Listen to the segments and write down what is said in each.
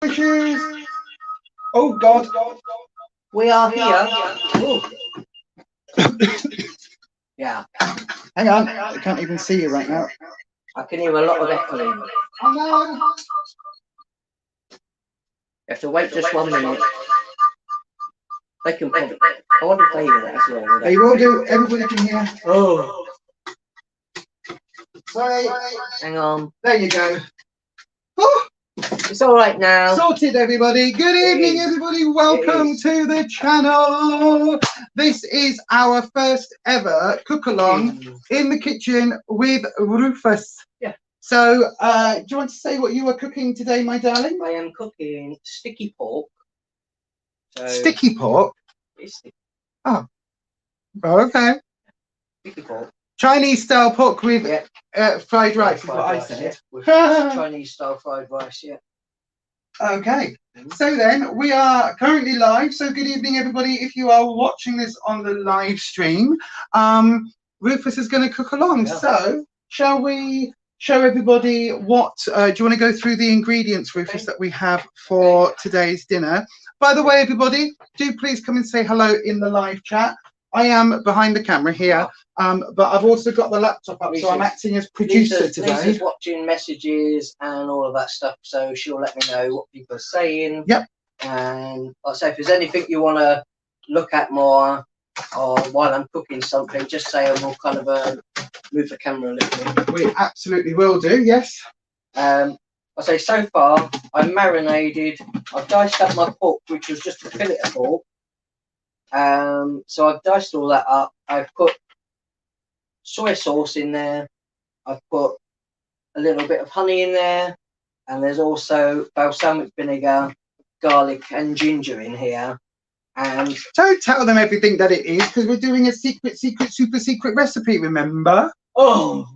Issues. Oh God, We are here. Ooh. Yeah. Hang on, I can't even see you right now. I can hear a lot of echoing. Oh no. You have to wait just 1 minute. They can probably. I wonder if they hear that as well. They will do. Everybody can hear. Oh. Sorry. Hang on. There you go. Oh, It's all right now. sorted, everybody. Good evening, everybody. Welcome to the channel. This is our first ever cook along in the kitchen with Ruffus. Yeah. So, do you want to say what you are cooking today, my darling? I am cooking sticky pork. So Sticky pork. it's sticky. Oh, okay. Sticky pork. Chinese style pork with fried rice is what I said. Yeah. With Chinese style fried rice, yeah. Okay, so then we are currently live. So good evening, everybody. If you are watching this on the live stream, Ruffus is going to cook along. Yeah. So shall we show everybody what, do you want to go through the ingredients, Ruffus, that we have for today's dinner? By the way, everybody, do please come and say hello in the live chat. I am behind the camera here, but I've also got the laptop up, so I'm acting as producer today. Lisa's watching messages and all of that stuff, so she'll let me know what people are saying. Yep. And like I say, if there's anything you want to look at more, or while I'm cooking something, just say, and we'll kind of move the camera a little bit. We absolutely will do, yes. I say so far, I marinated. I've diced up my pork, which was just a fillet of pork. So I've diced all that up. I've put soy sauce in there. I've put a little bit of honey in there, and there's also balsamic vinegar, garlic, and ginger in here. And don't tell them everything that it is, because we're doing a secret, super secret recipe. Remember? Oh,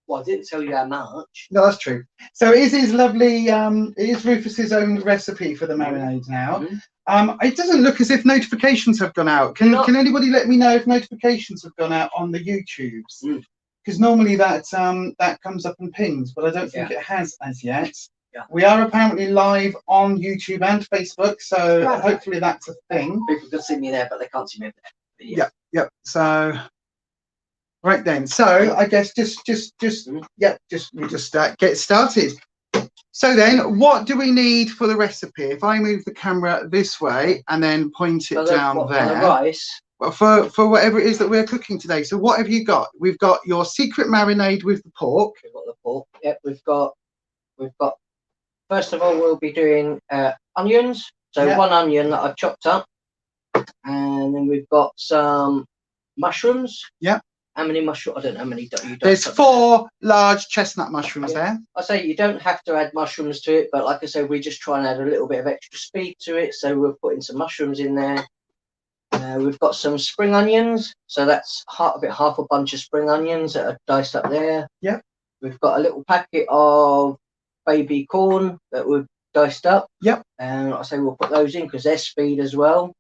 well, I didn't tell you how much. No, that's true. So it is his lovely. It is Ruffus's own recipe for the marinade now. It doesn't look as if notifications have gone out. Can anybody let me know if notifications have gone out on the YouTubes? Because normally that that comes up and pings, but I don't think it has as yet. Yeah. We are apparently live on YouTube and Facebook, so hopefully that's a thing. People can see me there, but they can't see me there. Yep. So right then. So I guess just get started. So then, what do we need for the recipe? If I move the camera this way and then point it down there. For the rice? Well, for whatever it is that we're cooking today. So what have you got? We've got your secret marinade with the pork. We've got the pork. Yep, we've got. First of all, we'll be doing onions. So one onion that I've chopped up, and then we've got some mushrooms. Yep. How many mushrooms? I don't know how many. There's 4 large chestnut mushrooms there. I say you don't have to add mushrooms to it, but like I said, we just try and add a little bit of extra speed to it. So we're putting some mushrooms in there. We've got some spring onions. So that's half a bunch of spring onions that are diced up there. Yep. We've got a little packet of baby corn that we've diced up. Yep. And like I say, we'll put those in because they're speed as well.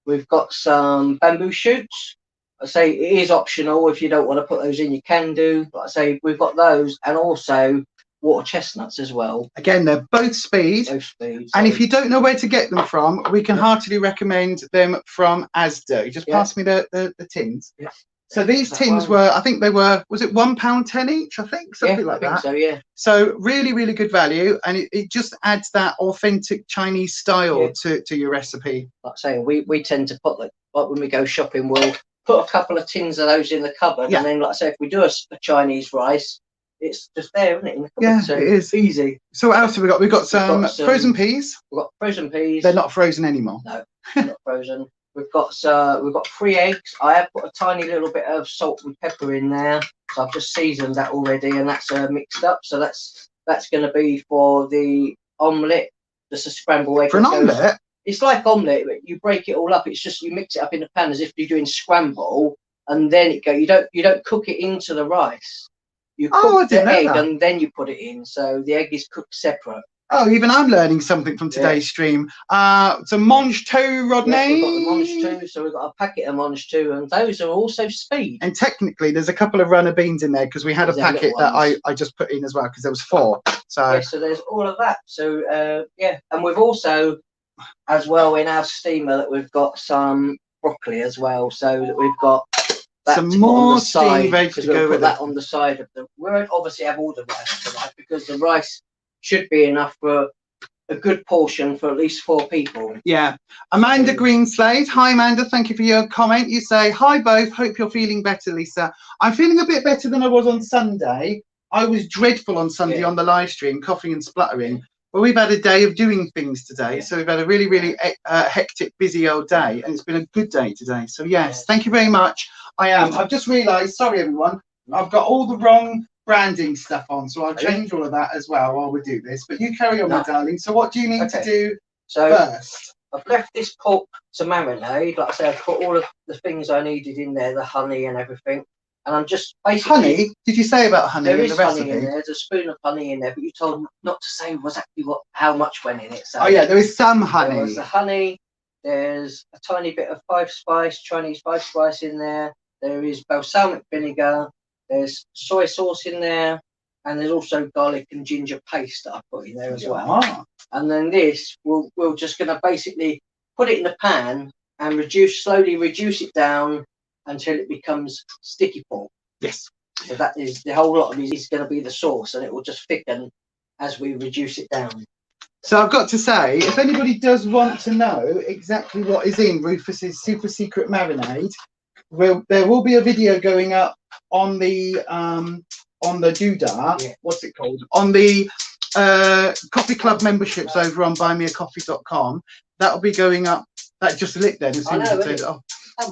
We've got some bamboo shoots. I say it is optional. If you don't want to put those in, you can do. But I say we've got those, and also water chestnuts as well. Again, they're both speed. Both speed. And if you don't know where to get them from, we can heartily recommend them from Asda. You just pass me the tins. Yeah. So these tins were, I think they were, was it £1.10 each? I think something like that. So yeah. So really good value, and it just adds that authentic Chinese style to your recipe. Like I say, we tend to put like when we go shopping, we'll put a couple of tins of those in the cupboard, and then like I say, if we do a Chinese rice, it's just there, isn't it? In the cupboard, so it is easy. So what else have we got? We've got some frozen peas. We've got frozen peas. They're not frozen anymore. No, not frozen. We've got 3 eggs. I have put a tiny little bit of salt and pepper in there, so I've just seasoned that already, and that's mixed up. So that's going to be for the omelette. Just a scrambled egg. For an omelette. It's like omelette, but you break it all up. It's just you mix it up in the pan as if you're doing scramble, and then you don't cook it into the rice. You cook the egg and then you put it in. So the egg is cooked separate. Oh, even I'm learning something from today's stream. So mange too, Rodney. Yeah, we've got the mange too. So we've got a packet of mange too, and those are also speed. And technically, there's a couple of runner beans in there because we had a packet that I just put in as well because there was 4. So yeah, so there's all of that. So yeah, and we've also, as well, in our steamer, that we've got some broccoli as well, so that we've got that some to put on more the side, steam ready to because go we'll with put that it. on the side of the. We won't obviously have all the rice tonight, because the rice should be enough for a good portion for at least 4 people. Yeah. Amanda Greenslade. Hi, Amanda. Thank you for your comment. You say, hi, both. Hope you're feeling better, Lisa. I'm feeling a bit better than I was on Sunday. I was dreadful on Sunday on the live stream, coughing and spluttering. But we've had a day of doing things today. So we've had a really, really hectic, busy old day. And it's been a good day today. So, yes, thank you very much. I am. I've just realised, sorry, everyone, I've got all the wrong branding stuff on, so I'll change all of that as well while we do this. But you carry on, my darling. So what do you need to do first? I've left this pork to marinade. Like I said, I've put all of the things I needed in there, the honey and everything. And I'm just basically... Honey? Did you say about honey in the recipe? There is honey in there. There's a spoon of honey in there, but you told me not to say exactly how much went in it. So oh yeah, there is some honey. There's the honey. There's a tiny bit of Chinese 5-spice in there. There is balsamic vinegar. There's soy sauce in there, and there's also garlic and ginger paste that I put in there as well. And then this, we're just going to basically put it in the pan and slowly reduce it down until it becomes sticky pork. Yes. So that is the whole lot of it is going to be the sauce, and it will just thicken as we reduce it down. So I've got to say, if anybody does want to know exactly what is in Rufus's super secret marinade, there will be a video going up on the doodah, what's it called, on the coffee club memberships over on buymeacoffee.com. That'll be going up. That just lit then as soon as I turned it off.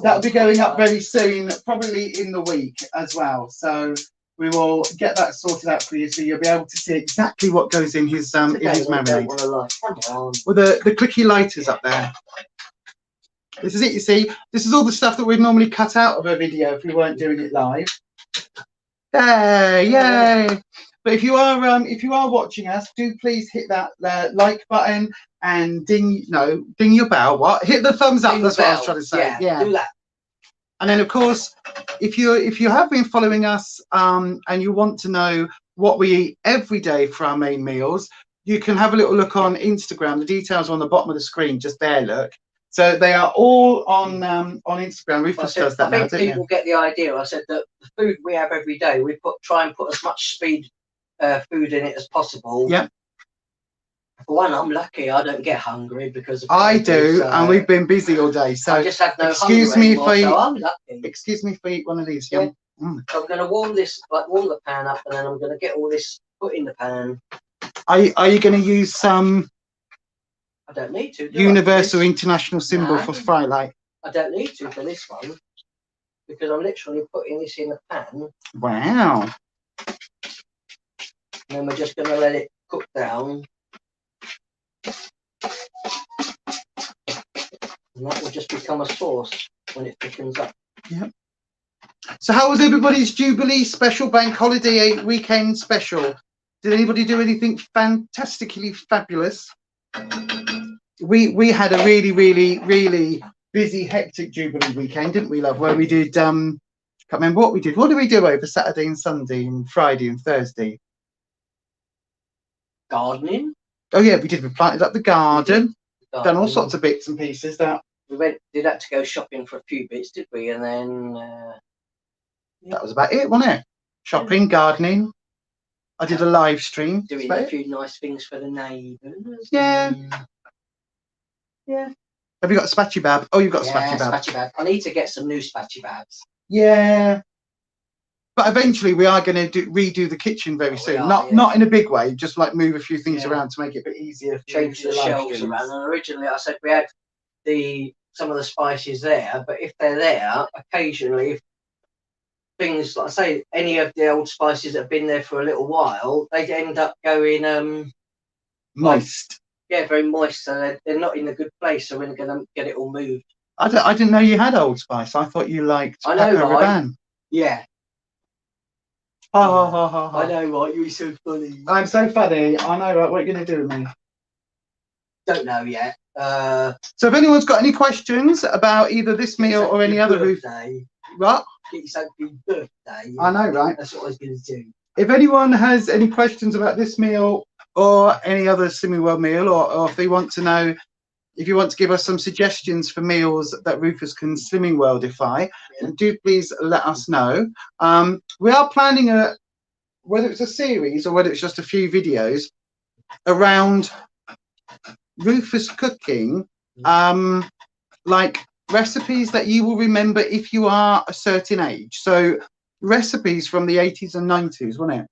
That'll be going up very soon, probably in the week as well. So we will get that sorted out for you, so you'll be able to see exactly what goes in his marinade. With the clicky lighters up there. This is it, you see. This is all the stuff that we'd normally cut out of a video if we weren't doing it live. There, yay! But if you are watching us, do please hit that like button and ding your bell. What? Hit the thumbs up. That's what I was trying to say. Yeah. Do that. And then, of course, if you have been following us and you want to know what we eat every day for our main meals, you can have a little look on Instagram. The details are on the bottom of the screen, just there. Look. So they are all on Instagram. Rufus does that now. I think people get the idea. I said that the food we have every day, we try and put as much speed food in it as possible. Yeah. For one, I'm lucky I don't get hungry because of I do, so, and we've been busy all day. So I just have no excuse me anymore, if so I'm lucky. Excuse me if I eat one of these. Yeah. So I'm going to warm the pan up, and then I'm going to get all this put in the pan. Are you going to use some? I don't need to. Universal international symbol for fry light. I don't need to for this one because I'm literally putting this in a pan. Wow. And then we're just going to let it cook down. And that will just become a sauce when it thickens up. Yep. So how was everybody's Jubilee special, bank holiday weekend special? Did anybody do anything fantastically fabulous? We had a really, really, really busy, hectic Jubilee weekend, didn't we, love? Where we did, can't remember what we did. What did we do over Saturday and Sunday and Friday and Thursday? Gardening. Oh yeah, we did. We planted up the garden. Done all sorts of bits and pieces. We did have to go shopping for a few bits, did we? And then that was about it, wasn't it? Shopping, gardening. I did a live stream. Doing a few nice things for the neighbours. Yeah. Yeah. Have you got a spatchy bab? Oh, you've got a spatchy bab. Spatchy bab. I need to get some new spatchy babs. Yeah. But eventually we are going to redo the kitchen very soon. Not in a big way, just like move a few things around to make it a bit easier. Change the shelves around. And originally I said we had some of the spices there, but if they're there, occasionally, if things like I say, any of the old spices that have been there for a little while, they end up going moist. Yeah, very moist. So they're not in a good place. So we're going to get it all moved. I didn't know you had Old Spice. I thought you liked. I know, right? Yeah. Ha ha ha ha ha. I know, right? You're so funny. I'm so funny. I know, right? What are you going to do with me? Don't know yet. So if anyone's got any questions about either this meal or any other birthday. What? Get yourself your birthday. I know, right? That's what I was going to do. If anyone has any questions about this meal or any other Slimming World meal, or if they want to know, if you want to give us some suggestions for meals that Rufus can Slimming Worldify, then do please let us know. We are planning whether it's a series or whether it's just a few videos around Rufus cooking, like recipes that you will remember if you are a certain age. So recipes from the 80s and 90s, wasn't it?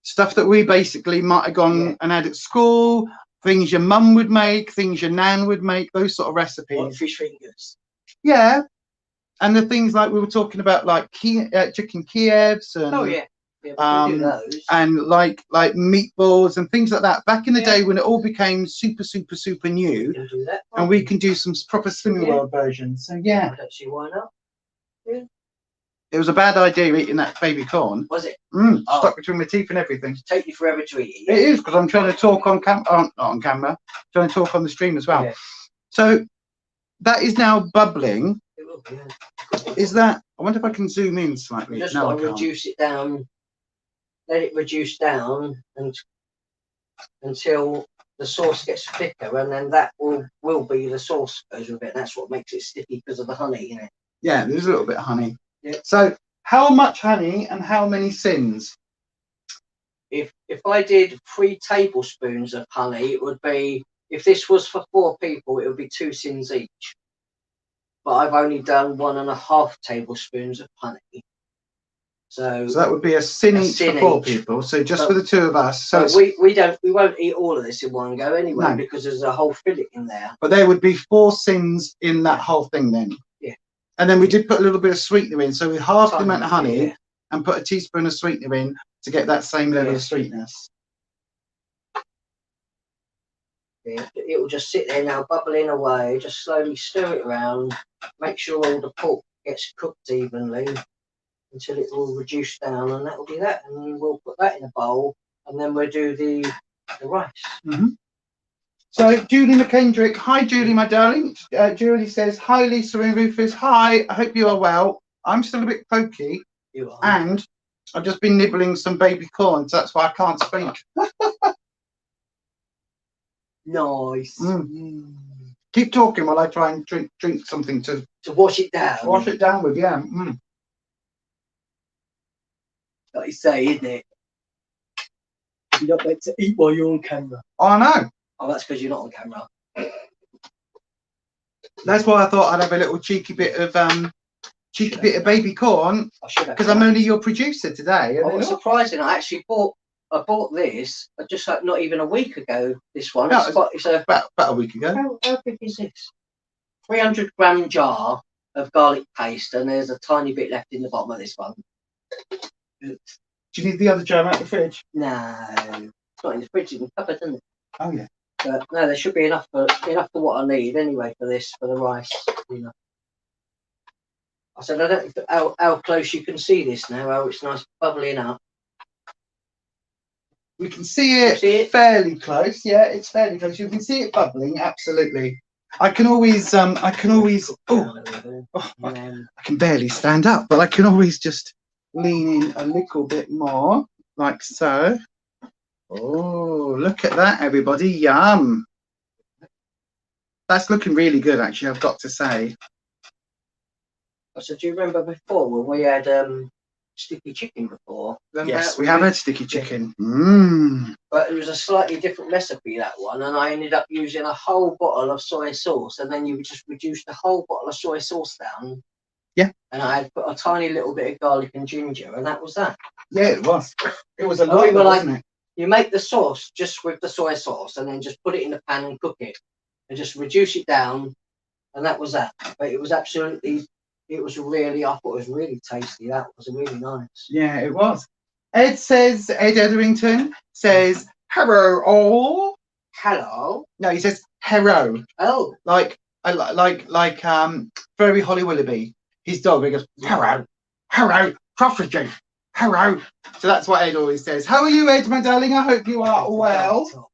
Stuff that we basically might have gone and had at school, things your mum would make, things your nan would make, those sort of recipes. Like fish fingers. Yeah. And the things like we were talking about, like chicken Kievs and we can do those. and like meatballs and things like that. Back in the day when it all became super new, We can do that. and we can do some proper Slimming World versions. So yeah, I don't see why not. Yeah. it was a bad idea eating that baby corn. Was it? Stuck between my teeth and everything. Take you forever to eat it. It is, because I'm trying to talk on not on camera, trying to talk on the stream as well. Yeah. So that is now bubbling. It will be, Is that? I wonder if I can zoom in slightly. Just No, I got to can't. reduce it down. Let it reduce down until the sauce gets thicker, and then that will be the sauce goes with it. That's what makes it sticky, because of the honey in it. Yeah, there's a little bit of honey. Yeah. So how much honey and how many sins? If I did 3 tablespoons of honey, it would be, if this was for 4 people, it would be 2 sins each. But I've only done 1.5 tablespoons of honey. So that would be a sin each for 4 people. So just for the 2 of us. So we won't eat all of this in one go anyway, because there's a whole fillet in there. But there would be 4 sins in that whole thing then. Yeah. And then we did put a little bit of sweetener in. So we halved the amount of honey, yeah, and put a teaspoon of sweetener in to get that same level of sweetness. Yeah, it will just sit there now, bubbling away. Just slowly stir it around. Make sure all the pork gets cooked evenly until it will reduce down, and that will be that. And we'll put that in a bowl, and then we'll do the rice. So Julie McKendrick, hi Julie, my darling. Julie says, hi Lisa and Rufus. Hi, I hope you are well. I'm still a bit croaky, and I've just been nibbling some baby corn, so that's why I can't speak. Nice. Keep talking while I try and drink something to wash it down. Wash it down with, yeah. Like you say, isn't it? You're not meant to eat while you're on camera. Oh, I know. Oh, that's because you're not on camera. That's why I thought I'd have a little cheeky bit of baby corn, because I'm only your producer today. Oh, it's surprising. I actually bought this just like not even a week ago. This one. No, it's about a week ago. How big is this? 300-gram jar of garlic paste, and there's a tiny bit left in the bottom of this one. Do you need the other jar out of the fridge? No, it's not in the fridge. It's in the cupboard, isn't it? Oh yeah. But no, there should be enough for what I need anyway for the rice. You know. I said I don't know how close you can see this now. How it's nice bubbling up. We can see it fairly close. Yeah, it's fairly close. You can see it bubbling. Absolutely. I can always. I can barely stand up, but I can always just lean in a little bit more, like so. Oh, look at that, everybody. Yum. That's looking really good, actually, I've got to say. So do you remember before when we had sticky chicken before? Yes, we have had sticky chicken. But it was a slightly different recipe, that one, and I ended up using a whole bottle of soy sauce, and then you would just reduce the whole bottle of soy sauce down. Yeah. And I had put a tiny little bit of garlic and ginger, and that was that. Yeah, it was. It was a lot, wasn't it? You make the sauce just with the soy sauce, and then just put it in the pan and cook it, and just reduce it down, and that was that. But it was absolutely, I thought it was really tasty. That was really nice. Yeah, it was. Ed Etherington says, hello all. Hello. No, he says hello. Oh. Like very Holly Willoughby. His dog, he goes, hello, Crawford, hello. So that's what Ed always says. How are you, Ed, my darling? I hope you are well.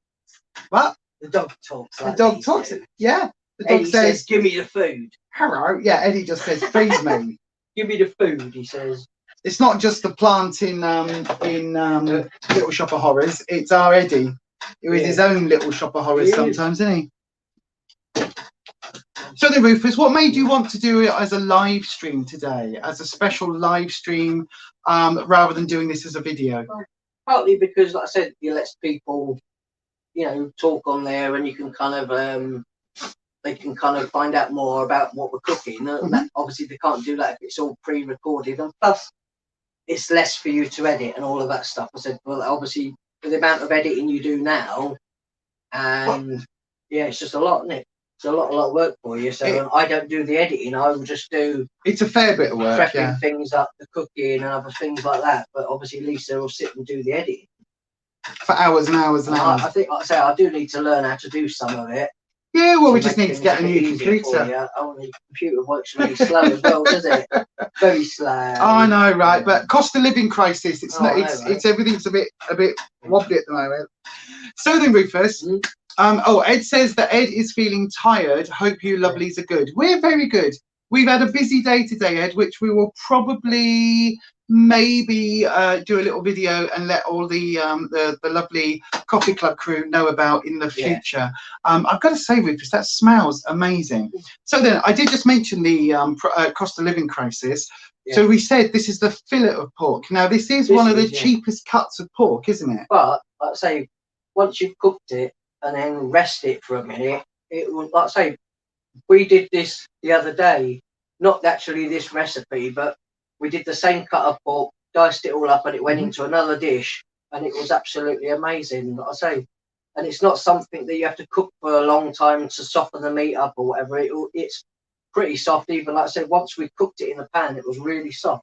What? The dog talks. The dog talks. Yeah. The dog Eddie says, give me the food. Hello. Yeah, Eddie just says, please, me. Give me the food, he says. It's not just the plant in Little Shop of Horrors. It's our Eddie. He is his own little shop of horrors sometimes, isn't he? So then, Ruffus, what made you want to do it as a live stream today, as a special live stream, rather than doing this as a video? Partly because, like I said, it lets people, you know, talk on there, and you can kind of they can kind of find out more about what we're cooking. And that, obviously, they can't do that if it's all pre-recorded, and plus, it's less for you to edit and all of that stuff. I said, well, obviously, with the amount of editing you do now, and yeah, it's just a lot, isn't it? It's a lot of work for you. So I don't do the editing. I will just do. It's a fair bit of work, prepping things up, the cooking and other things like that. But obviously, Lisa will sit and do the editing for hours and hours and hours. I think, like I say, I do need to learn how to do some of it. Yeah, well, we just need to get a new computer. Oh, the computer works really slow as well, does it? Very slow. I know, right? But cost of living crisis. It's not. It's everything's a bit wobbly at the moment. So then, Ruffus. Oh, Ed says that Ed is feeling tired. Hope you lovelies are good. We're very good. We've had a busy day today, Ed, which we will probably maybe do a little video and let all the lovely coffee club crew know about in the future. I've got to say, Ruffus, that smells amazing. So then, I did just mention the cost of living crisis. So we said this is the fillet of pork. Now, this is one of the cheapest cuts of pork, isn't it? But like I say, once you've cooked it and then rest it for a minute, it will, like I say, we did this the other day, not actually this recipe, but we did the same cut of pork, diced it all up, and it went into another dish, and it was absolutely amazing, like I say. And it's not something that you have to cook for a long time to soften the meat up or whatever. It's pretty soft, even like I said, once we cooked it in the pan, it was really soft.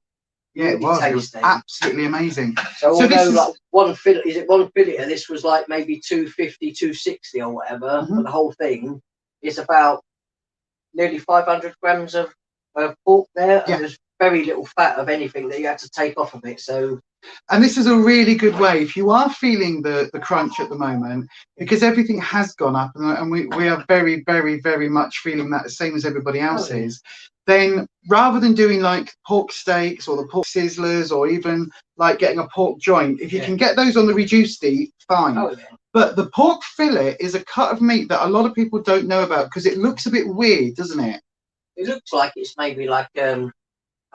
Yeah, it was absolutely amazing. So although like one fillet, this was like maybe 250, 260 or whatever, for the whole thing, it's about nearly 500 grams of pork there, and there's very little fat of anything that you have to take off of it. So, and this is a really good way if you are feeling the crunch at the moment, because everything has gone up, and we are very, very, very much feeling that the same as everybody else is. Then rather than doing like pork steaks or the pork sizzlers or even like getting a pork joint, if you can get those on the reduced heat, fine. But the pork fillet is a cut of meat that a lot of people don't know about because it looks a bit weird, doesn't it? It looks like it's maybe like a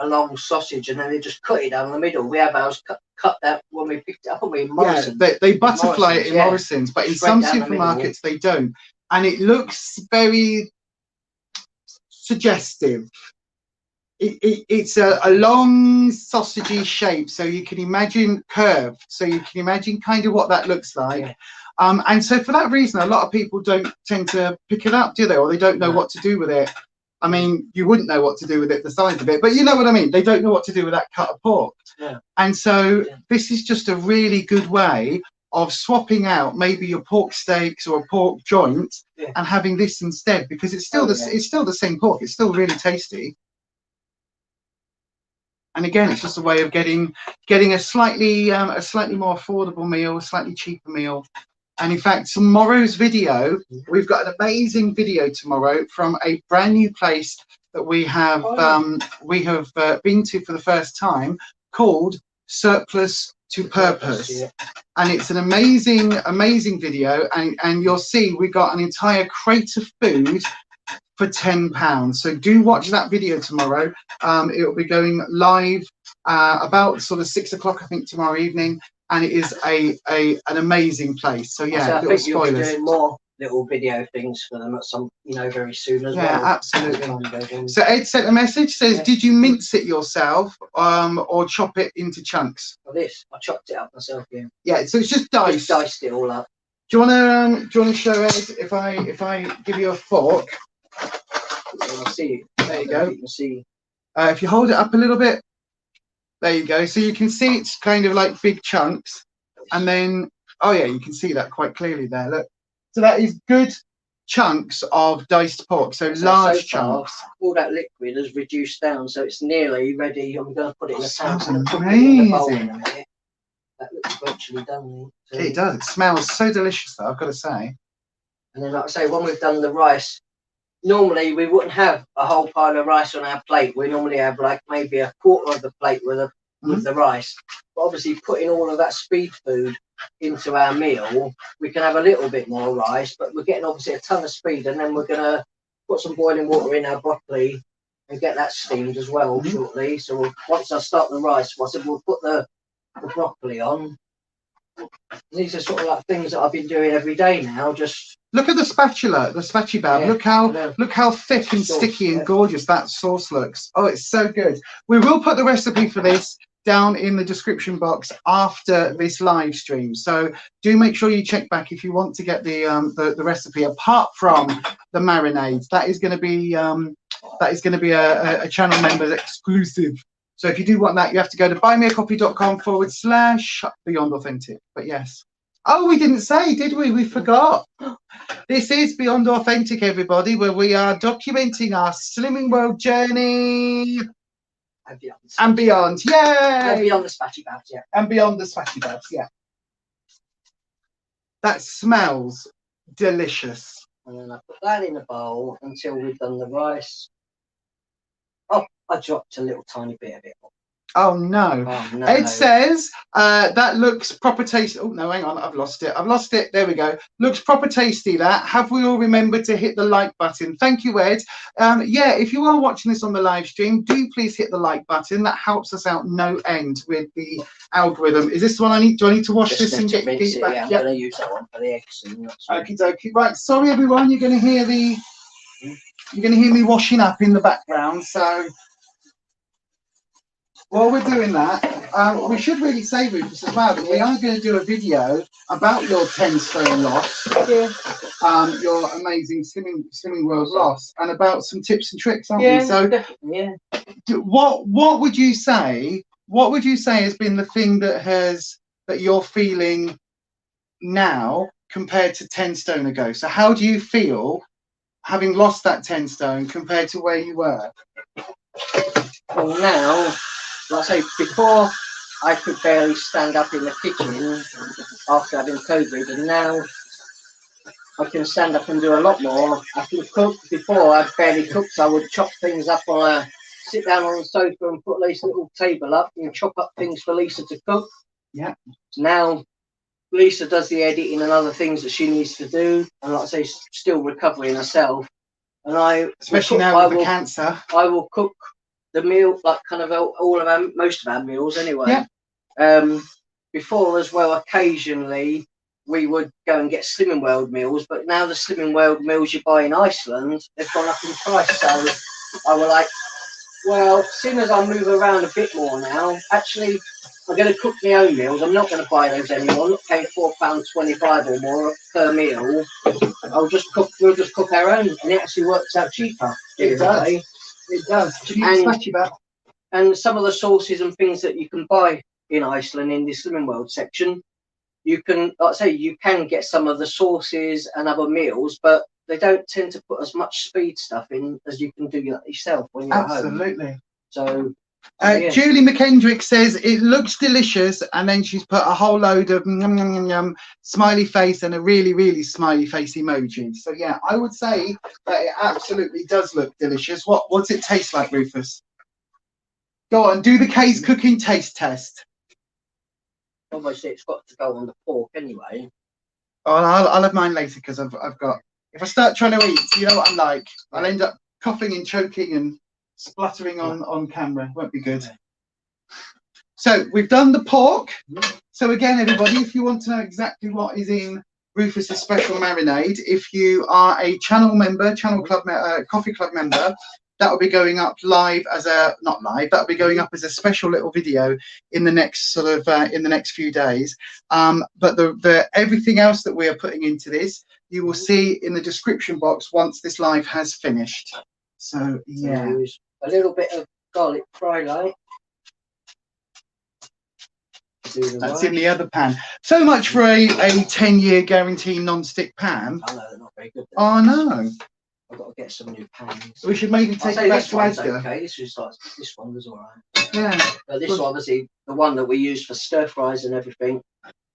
long sausage, and then they just cut it down the middle. We have ours cut that when we picked it up, in Morrison's. Yeah, they butterfly it in Morrison's, but in some supermarkets they don't. And it looks very suggestive. It's a long sausagey shape, so you can imagine curved, so you can imagine kind of what that looks like. And so for that reason, a lot of people don't tend to pick it up, do they? Or they don't know what to do with it. I mean, you wouldn't know what to do with it, the size of it, but you know what I mean. They don't know what to do with that cut of pork. And so this is just a really good way of swapping out maybe your pork steaks or a pork joint and having this instead, because it's still it's still the same pork. It's still really tasty. And again, it's just a way of getting a slightly more affordable meal, a slightly cheaper meal. And in fact, tomorrow's video, we've got an amazing video tomorrow from a brand new place that we have been to for the first time, called Surplus to Purpose. And it's an amazing video, and you'll see we got an entire crate of food for £10. So do watch that video tomorrow. It will be going live about sort of 6 o'clock, I think, tomorrow evening. And it is an amazing place. So yeah, I think you'll be doing more little video things for them at some, very soon as well. Yeah, absolutely. So Ed sent a message, says, did you mince it yourself or chop it into chunks? For this, I chopped it up myself. Yeah, so it's just diced. Just diced it all up. Do you wanna show Ed if I give you a fork? I'll see. There you go. You can see. If you hold it up a little bit. There you go. So you can see it's kind of like big chunks. And then, oh yeah, you can see that quite clearly there. Look. So that is good chunks of diced pork. So large chunks. All that liquid has reduced down, so it's nearly ready. I'm going to put it in a pan. Sounds amazing. That looks virtually done. So. It does. It smells so delicious, though, I've got to say. And then, like I say, when we've done the rice, normally we wouldn't have a whole pile of rice on our plate. We normally have like maybe a quarter of the plate with with the rice. But obviously, putting all of that speed food into our meal, we can have a little bit more rice, but we're getting obviously a ton of speed, and then we're gonna put some boiling water in our broccoli and get that steamed as well shortly. So once I start the rice, I said we'll put the broccoli on. These are sort of like things that I've been doing every day now. Just look at the spatula, the spatula. Yeah, look how thick and sticky and gorgeous that sauce looks. Oh, it's so good. We will put the recipe for this down in the description box after this live stream. So do make sure you check back if you want to get the recipe. Apart from the marinades, that is going to be a channel member exclusive. So if you do want that, you have to go to buymeacoffee.com/Beyond Authentic. But yes. Oh, we didn't say, did we? We forgot. This is Beyond Authentic, everybody, where we are documenting our Slimming World journey and beyond. Yay! And beyond the spatty bags, yeah. And beyond the spatty bags, yeah. That smells delicious. And then I put that in a bowl until we've done the rice. Oh, I dropped a little tiny bit of it. Oh no. Ed says that looks proper tasty. Oh no, hang on, I've lost it. There we go. Looks proper tasty. That. Have we all remembered to hit the like button? Thank you, Ed. Yeah, if you are watching this on the live stream, do please hit the like button. That helps us out no end with the algorithm. Is this the one I need? Do I need to wash this and get feedback? Yeah, I'm going to use that one for the eggs. Okie dokie. Right, sorry everyone, you're going to hear me washing up in the background. So while we're doing that, we should really say, Ruffus, as well, that we are going to do a video about your 10-stone loss, your amazing slimming world loss, and about some tips and tricks, aren't we? So, what would you say? What would you say has been the thing that you're feeling now compared to 10 stone ago? So, how do you feel having lost that 10 stone compared to where you were? Well, now, like I say, before I could barely stand up in the kitchen after having COVID, and now I can stand up and do a lot more. I can cook. Before I barely cooked, I would chop things up sit down on the sofa and put Lisa's little table up and chop up things for Lisa to cook. Yeah. Now Lisa does the editing and other things that she needs to do, and like I say, still recovering herself. And especially now with the cancer, I will cook the meal, like kind of most of our meals anyway. Yeah. Before as well, occasionally we would go and get Slimming World meals, but now the Slimming World meals you buy in Iceland, they've gone up in price. So I was like, well, seeing as I move around a bit more now, actually I'm going to cook my own meals. I'm not going to buy those anymore. I'm not paying £4.25 or more per meal. We'll just cook our own, and it actually works out cheaper. It does. It does. And some of the sauces and things that you can buy in Iceland in the Slimming World section, you can, like I say, you can get some of the sauces and other meals, but they don't tend to put as much speed stuff in as you can do yourself when you're at home. Absolutely. So yeah. Julie McKendrick says it looks delicious, and then she's put a whole load of smiley face and a really, really smiley face emoji. So yeah, I would say that it absolutely does look delicious. What's it taste like, Ruffus? Go on, do the K's cooking taste test. Obviously, it's got to go on the pork anyway. Oh, I'll have mine later because I've got. If I start trying to eat, you know what I'm like. I'll end up coughing and choking and spluttering on camera. Won't be good. So we've done the pork. So again, everybody, if you want to know exactly what is in Ruffus's special marinade, if you are a channel member, coffee club member, that will be going up live as that'll be going up as a special little video in the next in the next few days. But the everything else that we are putting into this, you will see in the description box once this live has finished. So yeah, a little bit of garlic fry light. That's in the other pan. So much for a 10-year guarantee non-stick pan. I know they're not very good. Oh no. I've got to get some new pans. We should maybe take it back to Asda. Okay, this one was alright. Yeah. But this one, obviously, the one that we use for stir fries and everything,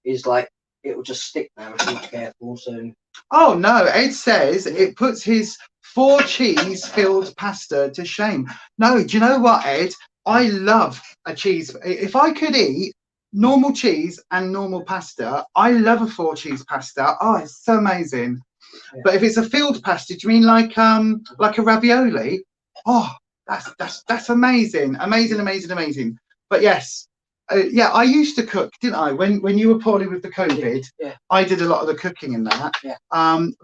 is like it will just stick now if you're not careful. So. Oh no! Ed says it puts his 4 cheese filled pasta to shame. No, do you know what, Ed? I love a cheese. If I could eat normal cheese and normal pasta, I love a 4-cheese pasta. Oh, it's so amazing. Yeah. But if it's a filled pasta, do you mean like a ravioli? Oh, that's amazing, amazing. But yes, yeah, I used to cook, didn't I? When you were poorly with the COVID, yeah. I did a lot of the cooking in that. Yeah.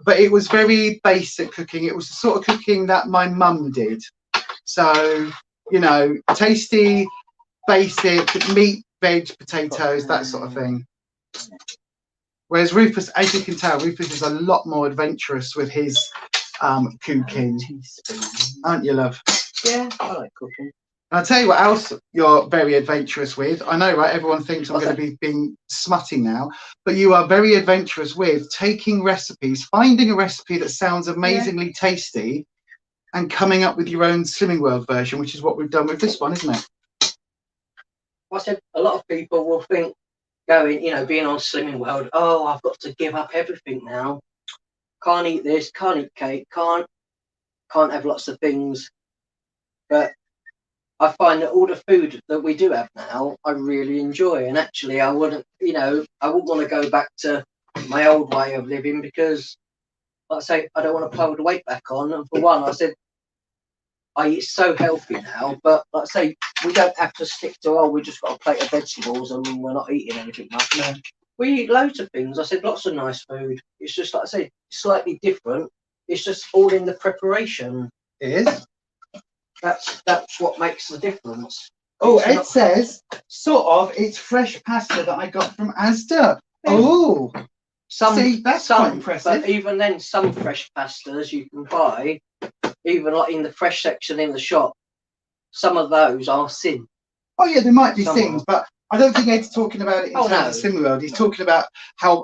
But it was very basic cooking. It was the sort of cooking that my mum did. So, you know, tasty, basic meat, veg, potatoes, that sort of thing. Whereas Ruffus, as you can tell, Ruffus is a lot more adventurous with his cooking, aren't you, love? Yeah, I like cooking. I'll tell you what else you're very adventurous with. I know, right? Everyone thinks I'm going to be being smutting now, but you are very adventurous with taking recipes, finding a recipe that sounds amazingly tasty, and coming up with your own Slimming World version, which is what we've done with this one, isn't it? Well, I said a lot of people will think, going, you know, being on Slimming World, oh, I've got to give up everything now. Can't eat this, can't eat cake, can't have lots of things. But I find that all the food that we do have now, I really enjoy. And actually, I wouldn't want to go back to my old way of living because, like I say, I don't want to pile the weight back on. And for one, I said, I eat so healthy now, but like I say, we don't have to stick to, oh, we just got a plate of vegetables and we're not eating anything much. No. We eat loads of things. I said, lots of nice food. It's just, like I say, slightly different. It's just all in the preparation. It is. That's what makes the difference. Oh, Ed says, sort of, it's fresh pasta that I got from Asda. Yeah. Oh, see, that's quite impressive. But even then, some fresh pastas you can buy, even like in the fresh section in the shop, some of those are sin. Oh yeah, there might be things, but I don't think Ed's talking about it in terms of Slimming World. He's talking about how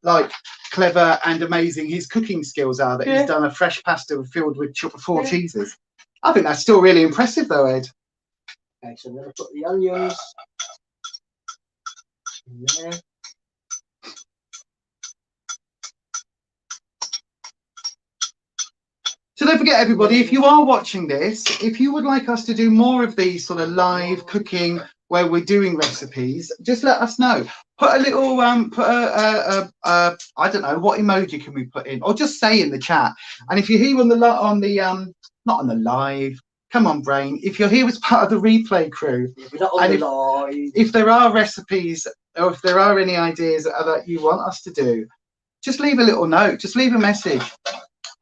like clever and amazing his cooking skills are, that he's done a fresh pasta filled with 4 cheeses. I think that's still really impressive though, Ed. Okay, so I'm going to put the onions in there. So don't forget, everybody, if you are watching this, if you would like us to do more of these sort of live cooking where we're doing recipes, just let us know. Put a little, I don't know, what emoji can we put in? Or just say in the chat. And if you're here on the not on the live, come on, brain. If you're here as part of the replay crew, if there are recipes or if there are any ideas that you want us to do, just leave a little note, just leave a message.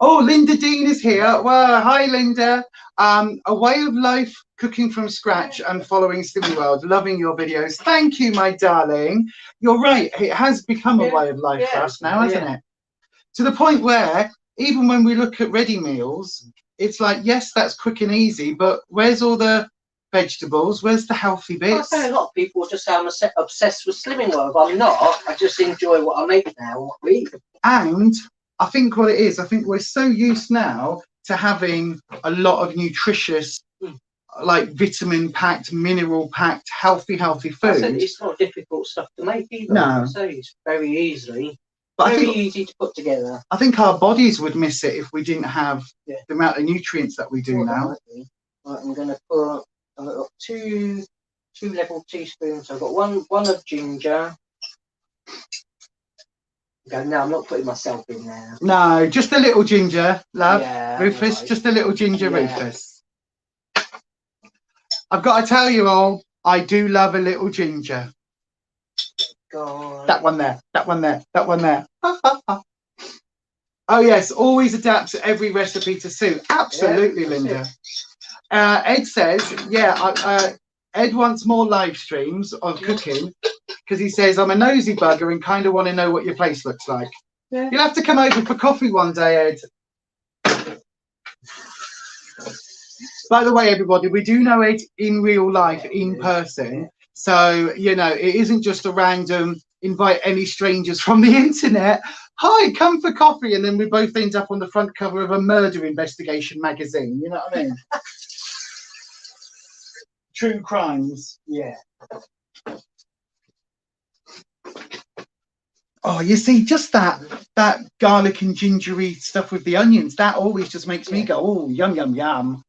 Oh, Linda Dean is here. Well, hi, Linda. A way of life, cooking from scratch and following Slimming World. Loving your videos. Thank you, my darling. You're right. It has become a way of life for us now, hasn't it? To the point where even when we look at ready meals, it's like, yes, that's quick and easy, but where's all the vegetables? Where's the healthy bits? I say a lot of people just say I'm obsessed with Slimming World. I'm not. I just enjoy what I make now, what we eat. And I think what it is, I think we're so used now to having a lot of nutritious, like vitamin-packed, mineral-packed, healthy food. I said it's not difficult stuff to make either. No. I say it's very easy to put together. I think our bodies would miss it if we didn't have the amount of nutrients that we do now. Right, I'm going to put, I've got 2 level teaspoons. I've got one of ginger. Okay, no, I'm not putting myself in there. No, just a little ginger, love. Yeah, Ruffus, just a little ginger, Ruffus. I've got to tell you all, I do love a little ginger. God. That one there, that one there, that one there. Oh yes, always adapts every recipe to suit. Absolutely, Linda. Ed says, Ed wants more live streams of cooking because he says, I'm a nosy bugger and kind of want to know what your place looks like. Yeah. You'll have to come over for coffee one day, Ed. By the way, everybody, we do know Ed in real life, in person. So, you know, it isn't just a random invite any strangers from the internet. Hi, come for coffee. And then we both end up on the front cover of a murder investigation magazine. You know what I mean? True crimes. Yeah. Oh, you see, just that garlic and gingery stuff with the onions, that always just makes me go, oh, yum, yum, yum.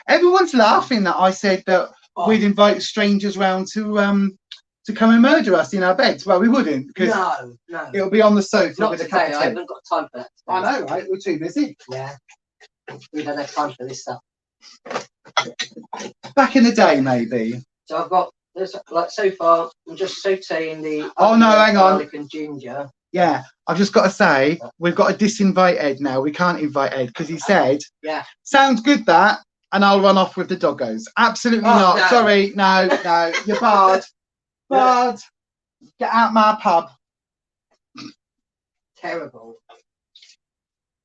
Everyone's laughing that I said that we'd invite strangers round to come and murder us in our beds. Well, we wouldn't, because no, it'll be on the sofa not with a today. cup of tea. I haven't got time for that today. I know, right? We're too busy. Yeah, we don't have time for this stuff. Back in the day, maybe. So I've got this, like, so far I'm just sauteing the hang on, garlic and ginger. Yeah, I've just got to say, we've got to disinvite Ed now. We can't invite Ed because he said, sounds good that, and I'll run off with the doggos. Absolutely not. No. Sorry, no, you're barred. Barred. Get out my pub. Terrible.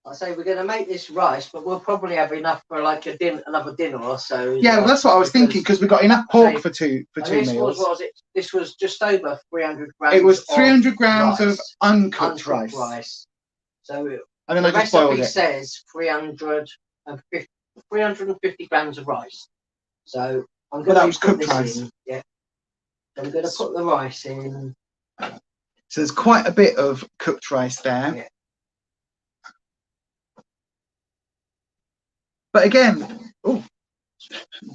I say we're going to make this rice, but we'll probably have enough for like another dinner or so. Yeah, well, that's what I was thinking, because we've got enough pork for two meals. What was it? This was just over 300 grams. It was 300 grams of uncooked rice. So and then the I just boiled it. recipe says 350 grams of rice. So I'm going to put this in. Yeah. I'm going to put the rice in. So there's quite a bit of cooked rice there. Yeah. But again,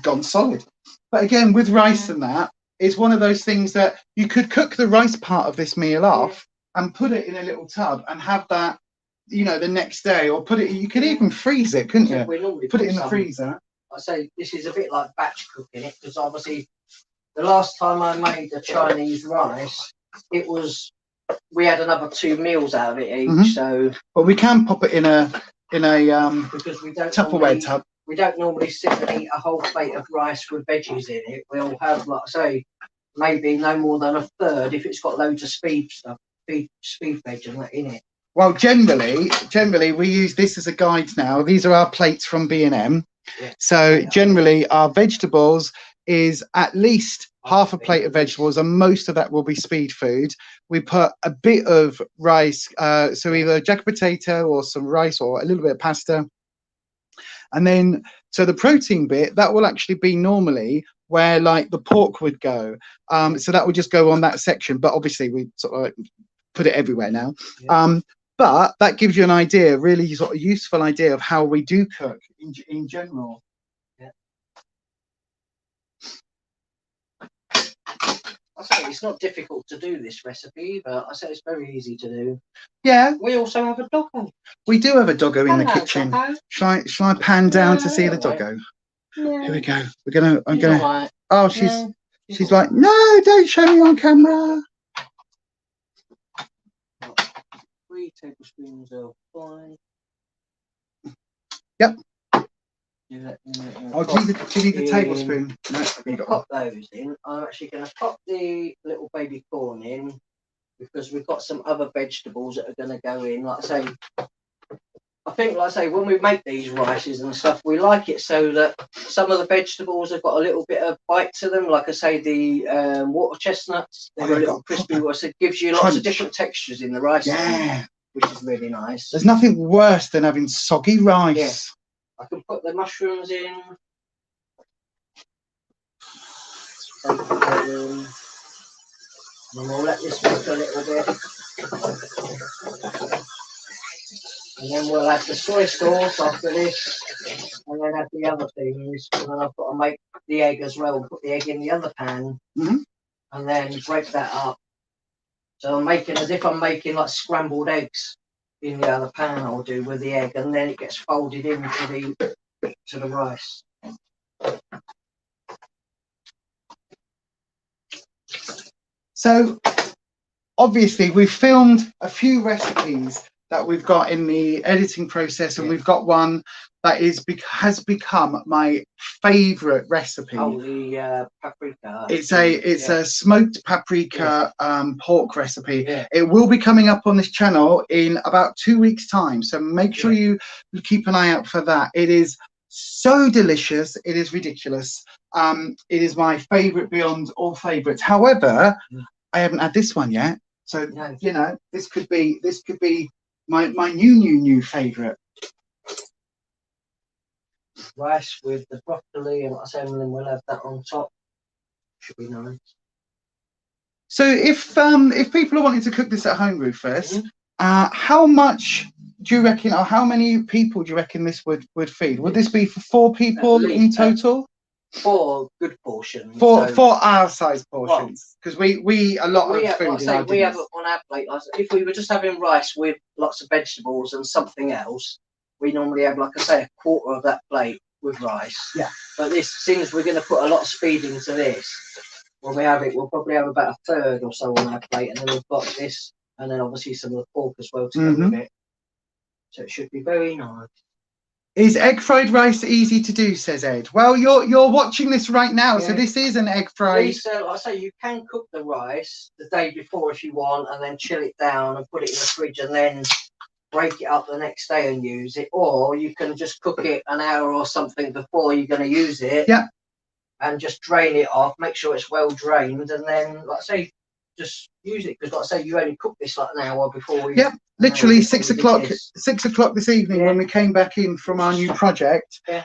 gone solid. But again, with rice and that, it's one of those things that you could cook the rice part of this meal off and put it in a little tub and have that, you know, the next day, or put it. You could even freeze it, couldn't you? Put it in the freezer. I say this is a bit like batch cooking it, because obviously the last time I made the Chinese rice, we had another 2 meals out of it each. So, but we can pop it in a because we don't Tupperware tub. We don't normally sit and eat a whole plate of rice with veggies in it. We'll have, like I say, maybe no more than a third if it's got loads of speed veg and that in it. Well, generally we use this as a guide now. These are our plates from B&M. Yeah. So generally our vegetables is at least half a plate of vegetables, and most of that will be speed food. We put a bit of rice, so either a jacket potato or some rice or a little bit of pasta. And then, so the protein bit, that will actually be normally where like the pork would go. So that would just go on that section, but obviously we sort of like put it everywhere now. Yeah. But that gives you an idea, really sort of useful idea of how we do cook in general. I say it's not difficult to do this recipe, but I say it's very easy to do. Yeah. We also have a doggo. We do have a doggo in the kitchen. Shall I pan down to see the doggo? Yeah. Here we go. I'm gonna. Right. Oh, she's like, no, don't show me on camera. 3 tablespoons of oil. Yep. Oh, do you need the tablespoon? No, pop those in. I'm actually going to pop the little baby corn in, because we've got some other vegetables that are going to go in. Like I say, when we make these rices and stuff, we like it so that some of the vegetables have got a little bit of bite to them. Like I say, the water chestnuts, they're a little crispy. So it gives you lots of different textures in the rice. Yeah. Which is really nice. There's nothing worse than having soggy rice. Yeah. I can put the mushrooms in. And we'll let this cook a little bit. And then we'll add the soy sauce after this. And then add the other things. And then I've got to make the egg as well. Put the egg in the other pan. And then break that up. So I'm making as if I'm making like scrambled eggs in the other pan. I'll do with the egg, and then it gets folded into the rice. So obviously we've filmed a few recipes that we've got in the editing process, and we've got one that has become my favorite recipe. Oh, the paprika. It's a smoked paprika pork recipe. Yeah. It will be coming up on this channel in about 2 weeks' time, so make sure you keep an eye out for that. It is so delicious. It is ridiculous. It is my favorite beyond all favorites. However, I haven't had this one yet, so you know, this could be my new favorite. Rice with the broccoli, and then we'll have that on top. Should be nice. So if people are wanting to cook this at home, Ruffus, How much do you reckon, or how many people do you reckon this would feed? Would this be for 4 people in total? 4 good portions. For our size portions, because we a lot of food. We have on our plate. If we were just having rice with lots of vegetables and something else, we normally have, like I say, a quarter of that plate with rice. Yeah. But this, since we're going to put a lot of speed into this, when we have it, we'll probably have about a third or so on our plate, and then we've got this, and then obviously some of the pork as well to go with it. So it should be very nice. Is egg fried rice easy to do, says Ed? Well, you're watching this right now, so this is an egg fried. Like I say, you can cook the rice the day before if you want, and then chill it down and put it in the fridge, and then break it up the next day and use it. Or you can just cook it an hour or something before you're going to use it. Yeah. And just drain it off, make sure it's well drained, and then, like I say, just use it, because, like I say, you only cook this like an hour before we. Yep. Literally 6 o'clock. 6 o'clock this evening when we came back in from our new project. Yeah.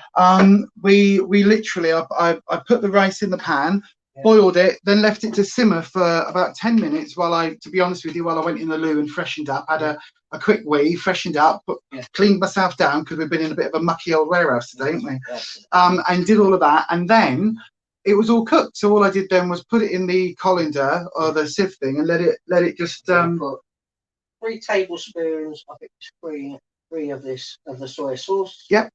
We literally I put the rice in the pan, boiled it, then left it to simmer for about 10 minutes while to be honest with you, while I went in the loo and freshened up, had a quick wee, freshened up, cleaned myself down because we've been in a bit of a mucky old warehouse today, haven't we? And did all of that, and then it was all cooked. So all I did then was put it in the colander or the sieve thing and let it just 3 tablespoons, I think it's three of the soy sauce. Yep.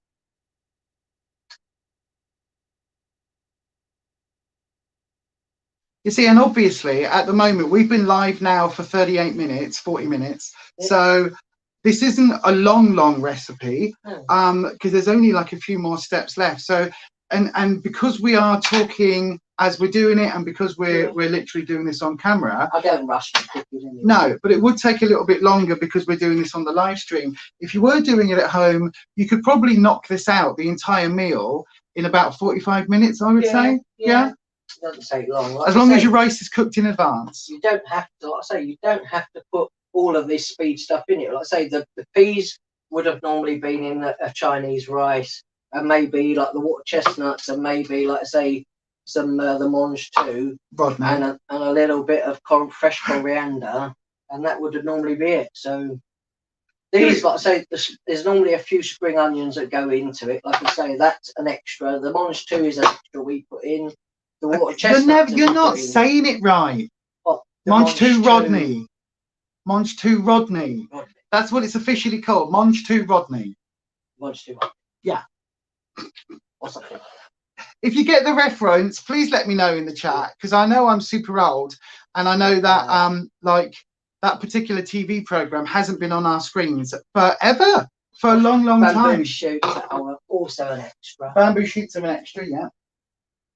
You see, and obviously at the moment we've been live now for 38 minutes, 40 minutes. Yep. So this isn't a long recipe, because there's only like a few more steps left. So and because we are talking as we're doing it, and because we're literally doing this on camera, I don't rush the cooking anyway. No, but it would take a little bit longer because we're doing this on the live stream. If you were doing it at home, you could probably knock this out, the entire meal, in about 45 minutes, I would say. Yeah. It doesn't take long. As long as your rice is cooked in advance. You don't have to, like I say, you don't have to put all of this speed stuff in it. Like I say, the peas would have normally been in a Chinese rice, and maybe like the water chestnuts, and maybe, like I say, some the mange too, and a little bit of fresh coriander, and that would normally be it. So these, like I say, there's normally a few spring onions that go into it. Like I say, that's an extra. The mange too is an extra we put in. The water chestnuts. You're not saying it right. What? Mange too Rodney. Mange too Rodney. That's what it's officially called. Mange too Rodney. Mange too Rodney. Yeah. Or something. If you get the reference, please let me know in the chat, because I know I'm super old, and I know that like that particular TV program hasn't been on our screens forever, for a long time. Bamboo shoots are also an extra. Bamboo shoots are an extra, yeah.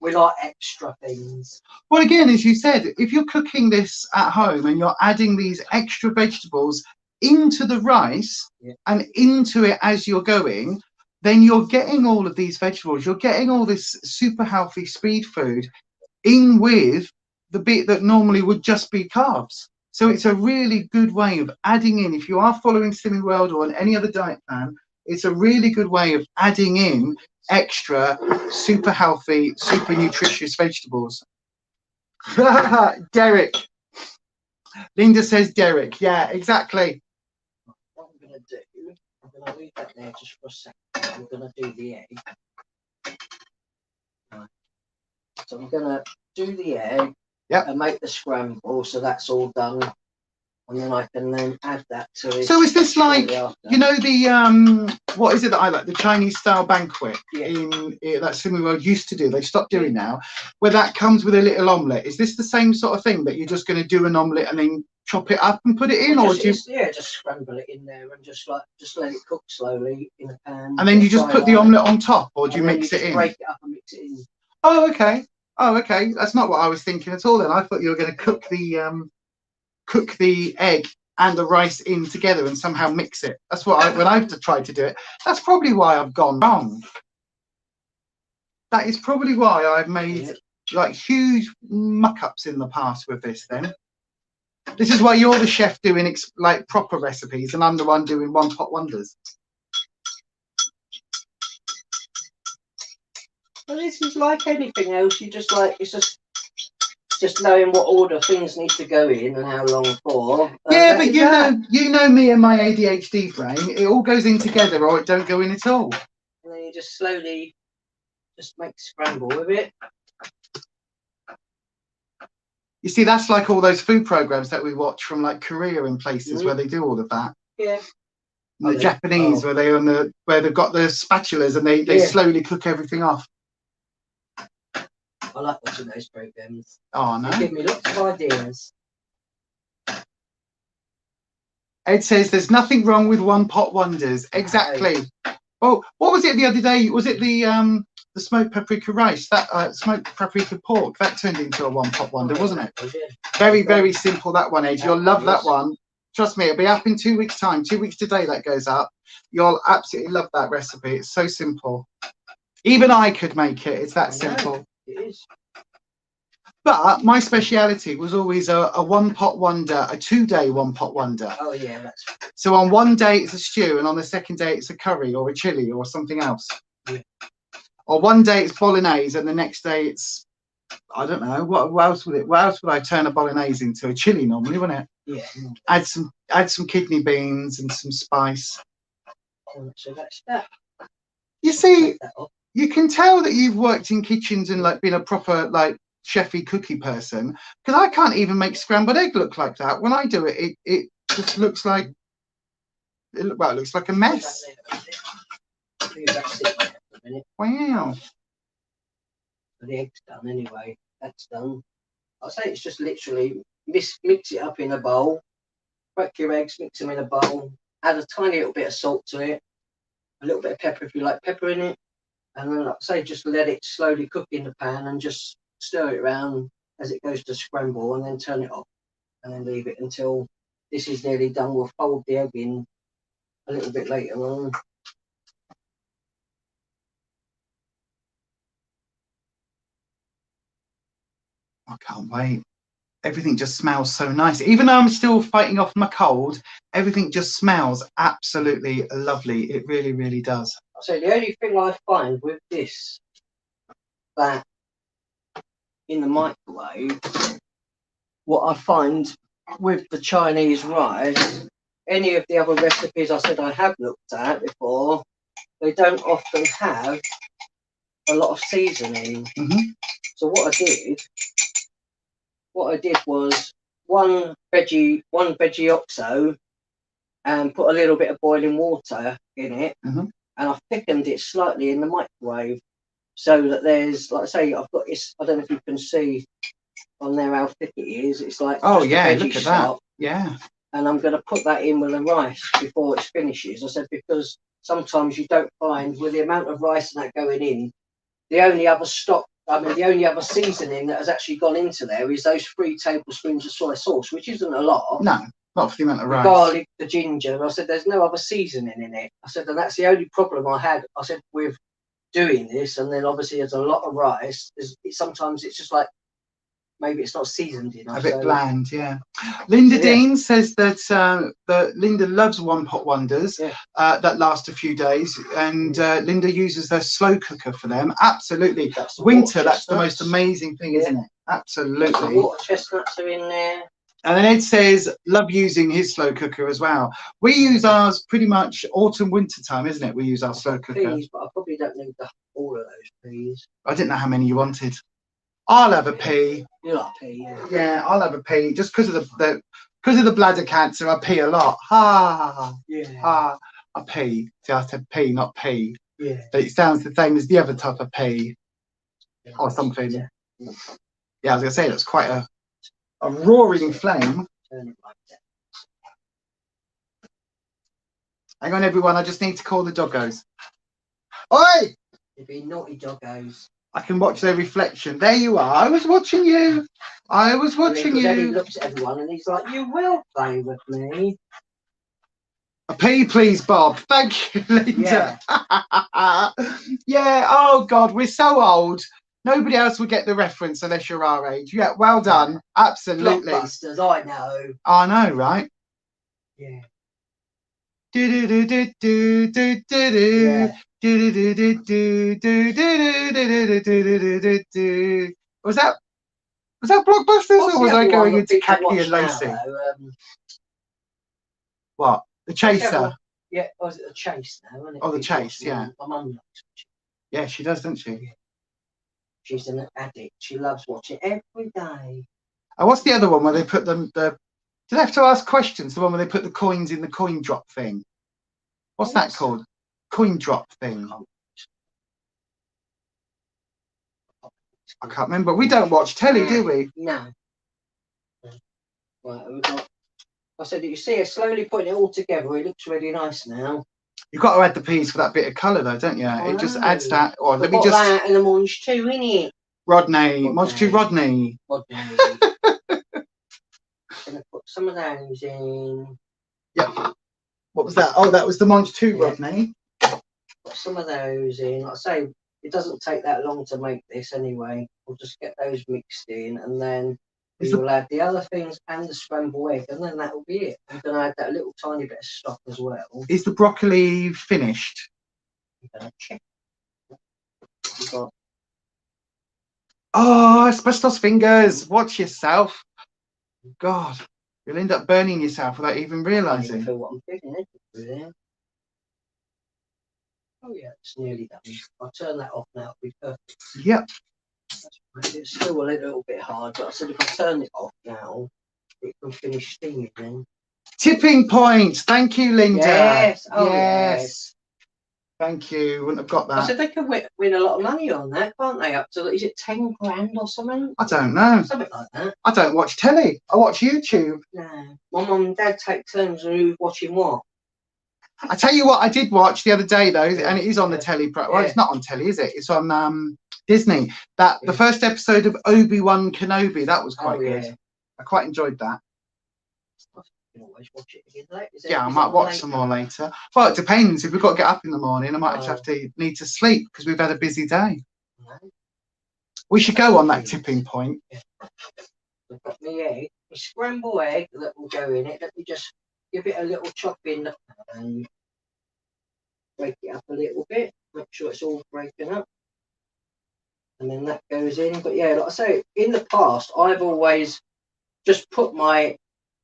We like extra things. Well, again, as you said, if you're cooking this at home and you're adding these extra vegetables into the rice and into it as you're going, then you're getting all of these vegetables, you're getting all this super healthy speed food in with the bit that normally would just be carbs. So it's a really good way of adding in, if you are following Slimming World or on any other diet plan, it's a really good way of adding in extra super healthy, super nutritious vegetables. Derek. Linda says Derek. Yeah, exactly. What I'm going to do, I'm going to leave that there just for a second. I'm going to do the egg. Right. So I'm going to do the egg and make the scramble, so that's all done. And then I can then add that to it. So is this like, you know, the what is it that I like, the Chinese style banquet in that Slimming World used to do, they stopped doing now, where that comes with a little omelette? Is this the same sort of thing, that you're just going to do an omelette and then chop it up and put it in, or do you just scramble it in there and just let it cook slowly in a pan, and then you just put the omelette on top, or do you mix it in? Break it up and mix it in. Oh, okay. That's not what I was thinking at all then. I thought you were going to cook the egg and the rice in together and somehow mix it. That's what when I've tried to do it, that's probably why I've gone wrong. That is probably why I've made like huge muck-ups in the past with this then. This is why you're the chef doing like proper recipes and I'm the one doing one-pot wonders. Well, this is like anything else. You just like, it's just just knowing what order things need to go in and how long for. Yeah, but you know me and my ADHD brain. It all goes in together, or it don't go in at all. And then you just slowly just make scramble with it. You see, that's like all those food programs that we watch from like Korea and places where they do all of that. Yeah. And the Japanese where they've got the spatulas and they slowly cook everything off. I like watching those programs. Oh no. They give me lots of ideas. Ed says there's nothing wrong with one pot wonders. Exactly. Oh, what was it the other day? Was it the smoked paprika rice? That smoked paprika pork that turned into a one pot wonder, wasn't it? Very, very simple that one, Ed. You'll love that one. Trust me, it'll be up in 2 weeks' time. 2 weeks today that goes up. You'll absolutely love that recipe. It's so simple. Even I could make it. It's that simple. It is. But my speciality was always a one pot wonder, a 2-day one pot wonder. Oh yeah, that's. So on one day it's a stew, and on the second day it's a curry or a chili or something else. Yeah. Or one day it's bolognese, and the next day it's, I don't know, what else would it? What else would I turn a bolognese into? A chili normally, wouldn't it? Yeah. Add some kidney beans and some spice. So that's that. You see, you can tell that you've worked in kitchens and like been a proper like chefy cookie person, because I can't even make scrambled egg look like that. When I do it, it just looks like it looks like a mess. Wow. The egg's done anyway. That's done. I'll say it's just literally mix it up in a bowl. Crack your eggs, mix them in a bowl. Add a tiny little bit of salt to it. A little bit of pepper if you like pepper in it. And then, like I say, just let it slowly cook in the pan and just stir it around as it goes to scramble, and then turn it off. And then leave it until this is nearly done. We'll fold the egg in a little bit later on. I can't wait. Everything just smells so nice. Even though I'm still fighting off my cold, everything just smells absolutely lovely. It really, really does. So the only thing I find with this, that in the microwave, what I find with the Chinese rice, any of the other recipes I said I have looked at before, they don't often have a lot of seasoning. So what I did was one veggie oxo, and put a little bit of boiling water in it, and I thickened it slightly in the microwave, so that there's, like I say, I've got this. I don't know if you can see on there how thick it is. It's like, oh yeah, look at that. Yeah. And I'm going to put that in with the rice before it finishes. I said, because sometimes you don't find, with the amount of rice and that going in, the only other seasoning that has actually gone into there is those 3 tablespoons of soy sauce, which isn't a lot. No, not for the amount of rice. The garlic, the ginger. And I said, there's no other seasoning in it. I said, and that's the only problem I had. I said, with doing this, and then obviously there's a lot of rice. Sometimes it's just like, maybe it's not seasoned enough. A bit bland, yeah. Linda Dean says that Linda loves one pot wonders that last a few days, and Linda uses their slow cooker for them. Absolutely. Winter, that's the most amazing thing, isn't it? Absolutely. Water chestnuts are in there. And then Ed says, love using his slow cooker as well. We use ours pretty much autumn, winter time, isn't it? We use our slow cooker. Peas, but I probably don't need all of those peas. I didn't know how many you wanted. I'll have a pea. You like pea, yeah. Yeah, I'll have a pea. Just because of the bladder cancer, I pee a lot. I pee. See, I said pea, not pea. Yeah. But it sounds the same as the other type of pea, or something. Yeah, I was gonna say that's quite a roaring flame. Turn it like that. Hang on, everyone. I just need to call the doggos. Oi! You've been naughty doggos. I can watch their reflection. There you are. I was watching you. I was watching you. Then he looks at everyone and he's like, you will play with me. A pea, please, Bob. Thank you, Linda. Yeah. Yeah. Oh, God. We're so old. Nobody else will get the reference unless you're our age. Yeah. Well done. Absolutely. Blockbusters, I know. I know, right? Yeah. Do do do do do do do. Yeah. Was that Was that Blockbusters, What's or was the I other going one that into people Khaki watch and now, Lacey? though? What? The What's the other Chaser. one? Yeah, or is it The Chase now? Isn't it? Oh, The People Chase, watch yeah. My mum likes watching. Yeah, she does, doesn't she? She's an addict. She loves watching every day. And what's the other one where they put them? Do they have to ask questions? The one where they put the coins in the coin drop thing. What's that called? Coin drop thing. I can't remember. We don't watch telly, do we? No. Right, we've got. I said, you see, slowly putting it all together. It looks really nice now. You've got to add the peas for that bit of colour, though, don't you? It just adds that. Or let me just. That and the munch too, innit? Rodney, Munch to Rodney. Rodney. Gonna put some of those in. Yep. What was that? Oh, that was the Munch 2, Rodney. Put some of those in. Like I say, it doesn't take that long to make this anyway. We'll just get those mixed in, and then we will add the other things and the scrambled egg, and then that will be it. I'm going to add that little tiny bit of stock as well. Is the broccoli finished? I'm going to check. We've got. Oh, asbestos fingers. Watch yourself. God, you'll end up burning yourself without even realising. I feel what I'm feeling. Oh yeah, it's nearly done. I'll turn that off now. It'll be perfect. Yep. It's still a little bit hard, but I said if I turn it off now, it can finish steaming then. Tipping point. Thank you, Linda. Yes. Oh, yes. Thank you. Wouldn't have got that. I said they can win a lot of money on that, can't they? Up to, is it 10 grand or something? I don't know. Something like that. I don't watch telly. I watch YouTube. No. My mum and dad take turns on who's watching what. I tell you what, I did watch the other day though, and it is on the telly. Well, it's not on telly, is it? It's on Disney. The first episode of Obi-Wan Kenobi. That was quite good. I quite enjoyed that. You can always watch it again later. I might watch some more later. Well, it depends. If we've got to get up in the morning, I might need to sleep because we've had a busy day. No. We should go on that tipping point. I've got my egg, my scrambled egg that will go in it. Let me just give it a little chop in and break it up a little bit. Make sure it's all breaking up. And then that goes in. But yeah, like I say, in the past, I've always just put my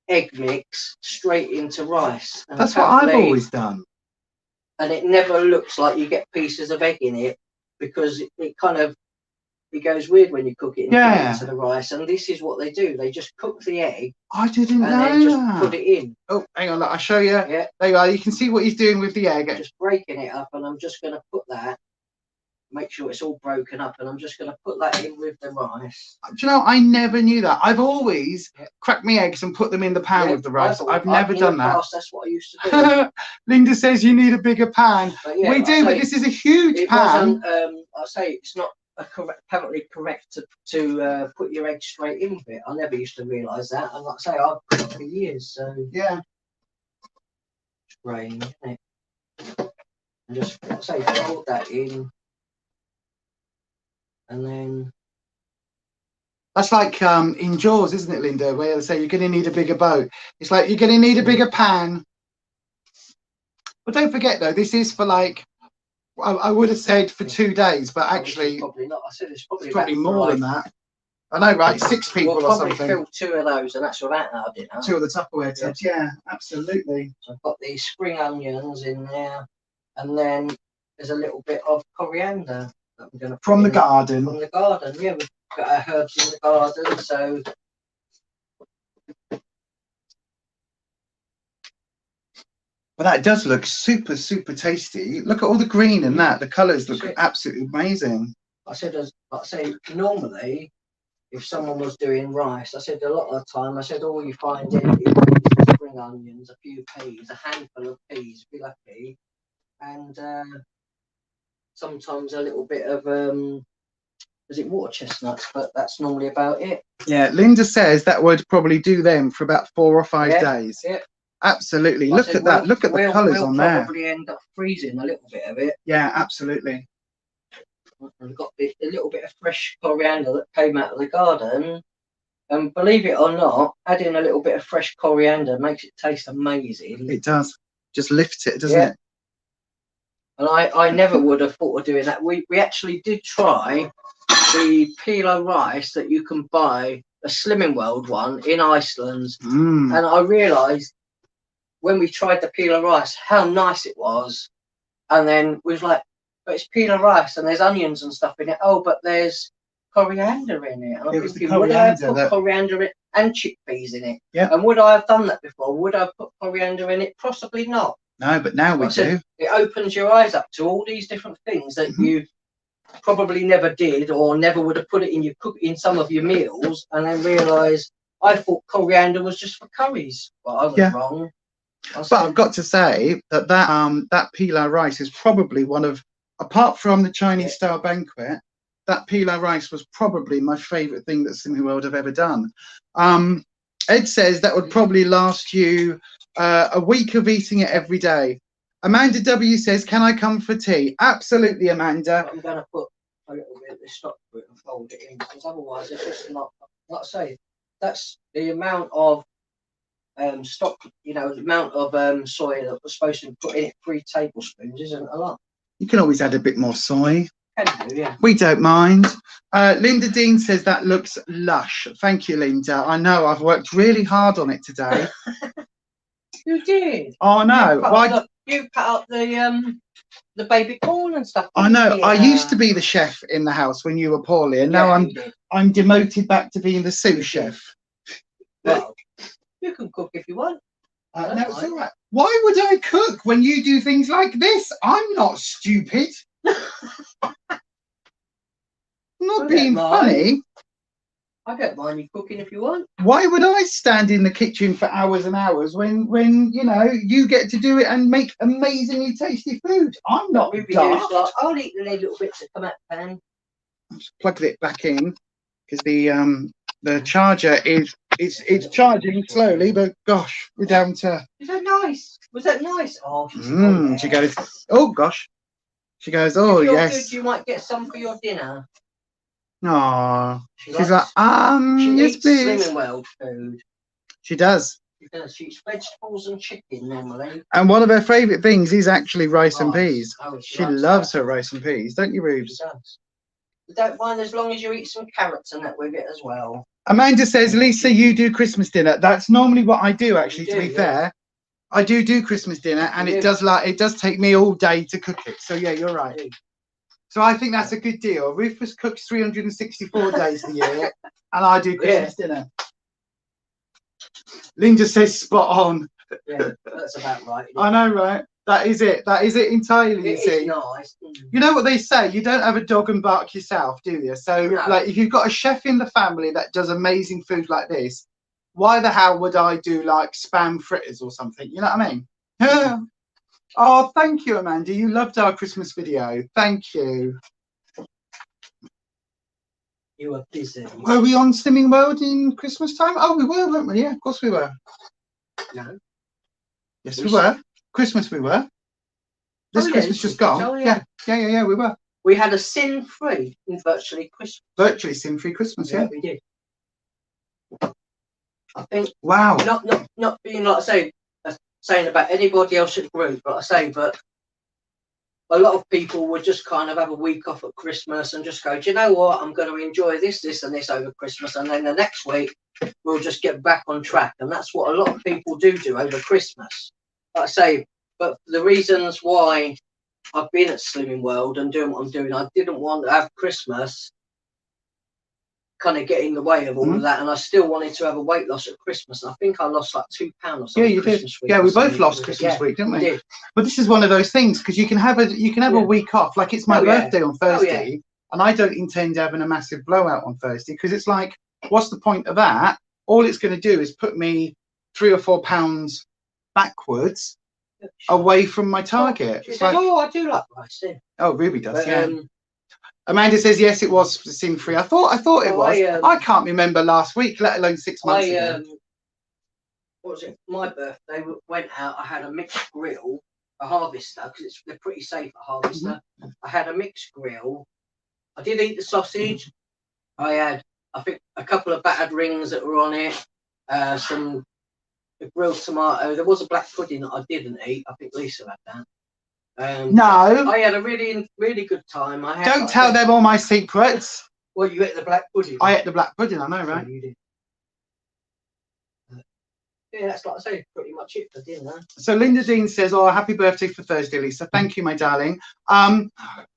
egg mix straight into rice. And that's what I've always done. And it never looks like you get pieces of egg in it because it kind of goes weird when you cook it into the rice. And this is what they do. They just cook the egg. I didn't know and then just put it in. Oh, hang on, I'll show you. Yeah. There you are. You can see what he's doing with the egg. Just breaking it up, and I'm just going to put that. Make sure it's all broken up, and I'm just going to put that in with the rice. Do you know, I never knew that. I've always cracked my eggs and put them in the pan with the rice. I've never done that. Past, that's what I used to do. Linda says you need a bigger pan. We do, but this is a huge pan. I say it's not apparently correct to put your eggs straight in with it. I never used to realise that. And like I say, I've cooked for years, so yeah. It's rain, isn't it? And just like I say, fold that in. And then that's like in Jaws, isn't it, Linda? Where they say you're going to need a bigger boat. It's like you're going to need a bigger pan. But don't forget, though, this is for like I would have said for 2 days, but actually probably not. I said it's probably more than that. I know, right? 6 people or something. Fill 2 of those, and that's without our dinner. 2 of the Tupperware tubs. Yeah, absolutely. So I've got these spring onions in there, and then there's a little bit of coriander. From the garden. From the garden, yeah. We've got our herbs in the garden, so. But that does look super, super tasty. Look at all the green and that. The colours look absolutely amazing. I said, like I say, normally, if someone was doing rice, I said a lot of the time, I said all you find in it is spring onions, a few peas, a handful of peas, if you're lucky, and sometimes a little bit of is it water chestnuts, but that's normally about it. Yeah, Linda says that would probably do them for about 4 or 5 days. Yeah, absolutely. Look at that. Look at the colours on there. We'll probably end up freezing a little bit of it. Yeah, absolutely. We've got a little bit of fresh coriander that came out of the garden, and believe it or not, adding a little bit of fresh coriander makes it taste amazing. It does. Just lifts it, doesn't it? And I never would have thought of doing that. We actually did try the pilo rice that you can buy a Slimming World one in Iceland, and I realised when we tried the peel of rice how nice it was, and then we was like, but it's peel of rice and there's onions and stuff in it. Oh, but there's coriander in it. And I'm thinking, would I have put coriander in and chickpeas in it? Yeah. And would I have done that before? Would I have put coriander in it? Possibly not. No, but now we do. It opens your eyes up to all these different things that you probably never did or never would have put it in your in some of your meals, and then realise I thought coriander was just for curries. Well, I was wrong. But I've got to say that that pilau rice is probably one of, apart from the Chinese style banquet, that pilau rice was probably my favourite thing that Slimming World have ever done. Ed says that would probably last you a week of eating it every day. Amanda W says, can I come for tea? Absolutely, Amanda. I'm going to put a little bit of this stock fruit and fold it in, because otherwise it's just not, like I say, that's the amount of stock, you know, the amount of soy that was supposed to put in it, 3 tablespoons, isn't a lot. You can always add a bit more soy. Can do, yeah. We don't mind. Linda Dean says that looks lush. Thank you, Linda. I know I've worked really hard on it today. You did. Oh no! You cut up the baby corn and stuff. I know. I used to be the chef in the house when you were poorly, and now I'm demoted back to being the sous chef. Well, you can cook if you want. No, it's all right. Why would I cook when you do things like this? I'm not stupid. I'm not being funny. I don't mind you cooking if you want. Why would I stand in the kitchen for hours and hours when you know you get to do it and make amazingly tasty food? I'm not daft. Like, I'll eat the little bits that come out the pan. Just plugged it back in because the charger is it's charging slowly, but gosh, we're down to. Is that nice? Was that nice? Oh, she goes. Oh gosh. She goes. Oh yes. Good, you might get some for your dinner. Oh, she's like, she yes, eats please. Slimming World food. She does. She does. She eats vegetables and chicken normally. And one of her favourite things is actually rice and peas. Oh, she loves her rice and peas, don't you, Rubes? She does. You don't mind as long as you eat some carrots and that with it as well. Amanda says, Lisa, you do Christmas dinner. That's normally what I do, actually. To be fair, I do Christmas dinner, and it does take me all day to cook it. So yeah, you're right. So I think that's a good deal. Rufus cooks 364 days a year, and I do Christmas dinner. Linda says spot on. Yeah, that's about right. I know, right? That is it. That is it entirely. It is nice. You know what they say? You don't have a dog and bark yourself, do you? So, like, if you've got a chef in the family that does amazing food like this, why the hell would I do like spam fritters or something? You know what I mean? Oh, thank you, Amanda. You loved our Christmas video. Thank you. You were busy. Were we on Slimming World in Christmas time? Oh, we were, weren't we? Yeah, of course we were. No. Yes, we were. Christmas we were. This Christmas just gone. Oh, yeah, we were. We had a sin-free in virtually Christmas. Virtually sin-free Christmas, yeah. We did. I think. Wow. Not being like I say, saying about anybody else at the group, but a lot of people would just kind of have a week off at Christmas and just go, do you know what? I'm going to enjoy this, and this over Christmas, and then the next week we'll just get back on track. And that's what a lot of people do over Christmas. Like I say, but the reasons why I've been at Slimming World and doing what I'm doing, I didn't want to have Christmas kind of get in the way of all of that, and I still wanted to have a weight loss at Christmas. And I think I lost like £2 or something. Yeah, you did. Yeah, we both lost Christmas week, didn't we? Did. But this is one of those things because you can have a week off. Like it's my birthday on Thursday, and I don't intend having a massive blowout on Thursday because it's like, what's the point of that? All it's going to do is put me 3 or 4 pounds backwards away from my target. She said, "Oh, I do like rice." Oh, Ruby does. Yeah. Amanda says yes, it was sin-free. I thought it was. I can't remember last week, let alone 6 months ago. What was it? My birthday went out. I had a mixed grill, a harvester, because they're pretty safe at harvester. I had a mixed grill. I did eat the sausage. I had, I think, a couple of battered rings that were on it. Some grilled tomato. There was a black pudding that I didn't eat. I think Lisa had that. No, I had a really good time. Don't tell them all my secrets. Well, you ate the black pudding. I ate the black pudding. I know, right? You did. Yeah, that's like I say, pretty much it for dinner. So Linda Dean says, "Oh, happy birthday for Thursday, Lisa. Thank you, my darling."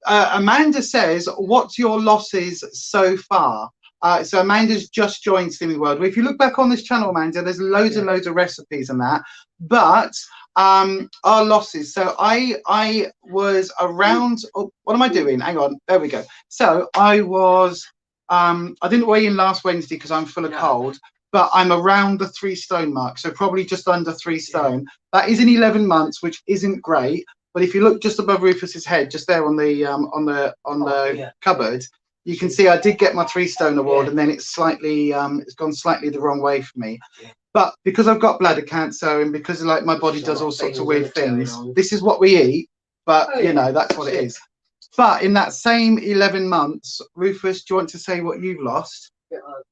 Amanda says, "What's your losses so far?" So Amanda's just joined Slimming World. Well, if you look back on this channel, Amanda, there's loads and loads of recipes and that. But our losses. So I was around. Oh, what am I doing? Hang on. There we go. So I was. I didn't weigh in last Wednesday because I'm full of cold. But I'm around the 3 stone mark, so probably just under 3 stone. That is in 11 months, which isn't great. But if you look just above Rufus's head, just there on the cupboard, you can see I did get my 3 stone award, and then it's slightly it's gone slightly the wrong way for me. But because I've got bladder cancer and because like my body does all sorts of weird things, this is what we eat. But you know, that's what it is. But in that same 11 months, Rufus, do you want to say what you've lost?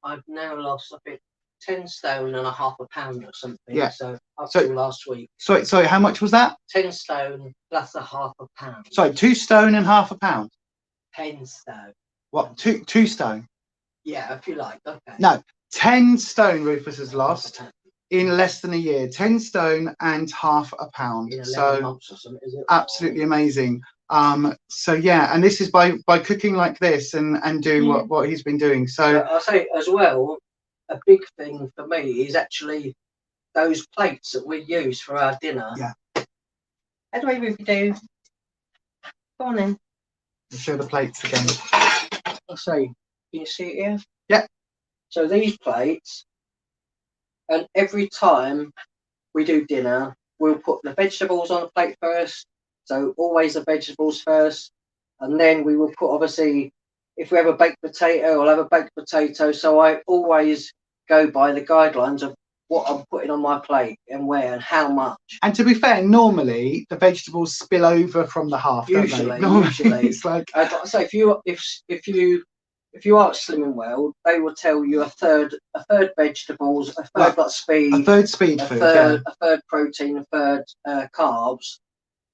I've now lost, I think, 10 stone and a half a pound or something. Yeah. So up to last week. Sorry, how much was that? 10 stone plus a half a pound. Sorry, 2 stone and half a pound. 10 stone. What? Two stone? Yeah, if you like. Okay. No, 10 stone Rufus has lost in less than a year. 10 stone and half a pound. In 11 months or something, is it? Absolutely amazing. So yeah, and this is by cooking like this and doing what he's been doing. So I'll say as well, a big thing for me is actually those plates that we use for our dinner. Yeah. How do we really do? Go on then. Show the plates again. I'll say, can you see it here? Yeah. So these plates, and every time we do dinner, we'll put the vegetables on the plate first. So always the vegetables first, and then we will put, obviously, if we have a baked potato, I'll have a baked potato. So I always go by the guidelines of what I'm putting on my plate and where and how much. And to be fair, normally the vegetables spill over from the half. Usually, usually it's like. So if you are at Slimming World, they will tell you a third vegetables, a third like speed, a third speed food, a third protein, a third carbs.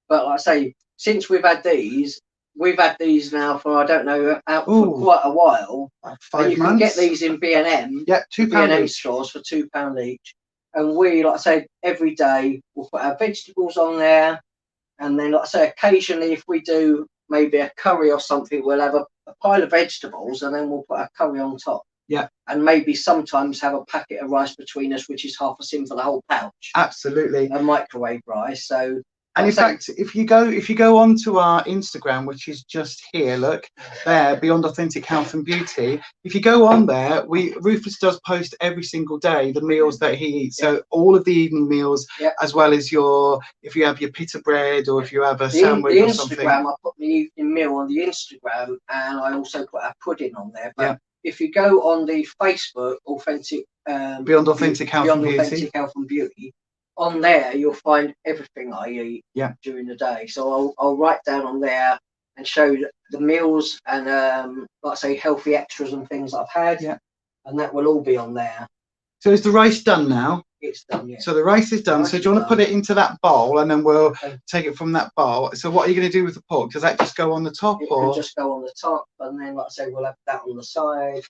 But like I say, since we've had these now for, I don't know, for quite a while. Like 5 months. You can get these in B&M. Yeah, £2 stores for £2 each. And we, like I say, every day we'll put our vegetables on there. And then, like I say, occasionally if we do maybe a curry or something, we'll have a pile of vegetables and then we'll put our curry on top. Yeah. And maybe sometimes have a packet of rice between us, which is half a sim for the whole pouch. Absolutely. A microwave rice. So. And in fact, if you go onto our Instagram, which is just here, look there, Beyond Authentic Health and Beauty. If you go on there, Rufus does post every single day the meals that he eats. So all of the evening meals, as well as if you have your pita bread or if you have a sandwich or something. The Instagram, I put the evening meal on the Instagram, and I also put our pudding on there. But if you go on the Facebook, Beyond Authentic Health and Beauty. On there, you'll find everything I eat during the day. So I'll write down on there and show the meals and, like I say, healthy extras and things that I've had. Yeah. And that will all be on there. So is the rice done now? It's done, yeah. So the rice is done. So do you want to put it into that bowl and then we'll take it from that bowl? So what are you going to do with the pork? Does that just go on the top? It can just go on the top. And then, like I say, we'll have that on the side.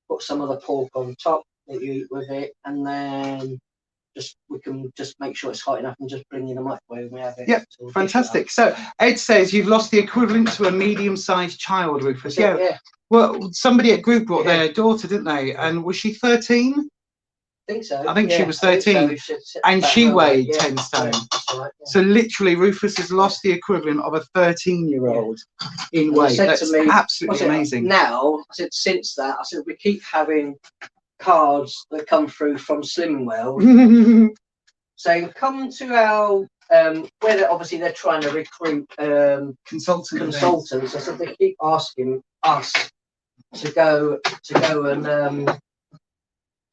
Put some of the pork on top that you eat with it. And then... we can just make sure it's hot enough and just bring in the microwave and we have it. Yeah, fantastic. So Ed says you've lost the equivalent to a medium-sized child, Rufus. Yeah. Well, somebody at group brought their daughter, didn't they? And was she 13? I think so. I think she was 13, and she weighed 10 stone. Right, So literally, Rufus has lost the equivalent of a 13-year-old in weight. That's absolutely amazing. Now, I said since that, I said we keep having cards that come through from Slimming World saying come to our where obviously they're trying to recruit consultants. I said they keep asking us to go and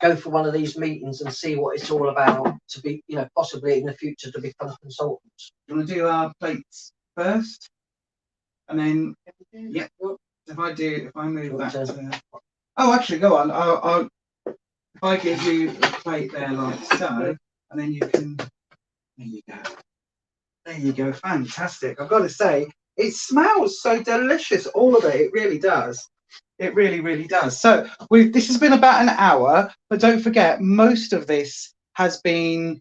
go for one of these meetings and see what it's all about, to be, you know, possibly in the future to become consultants. Do you want to do our plates first, and then if I move that oh, actually, go on. I'll if I give you a plate there like so, and then you can, there you go, fantastic. I've got to say, it smells so delicious, all of it, it really does. It really, really does. So this has been about an hour, but don't forget, most of this has been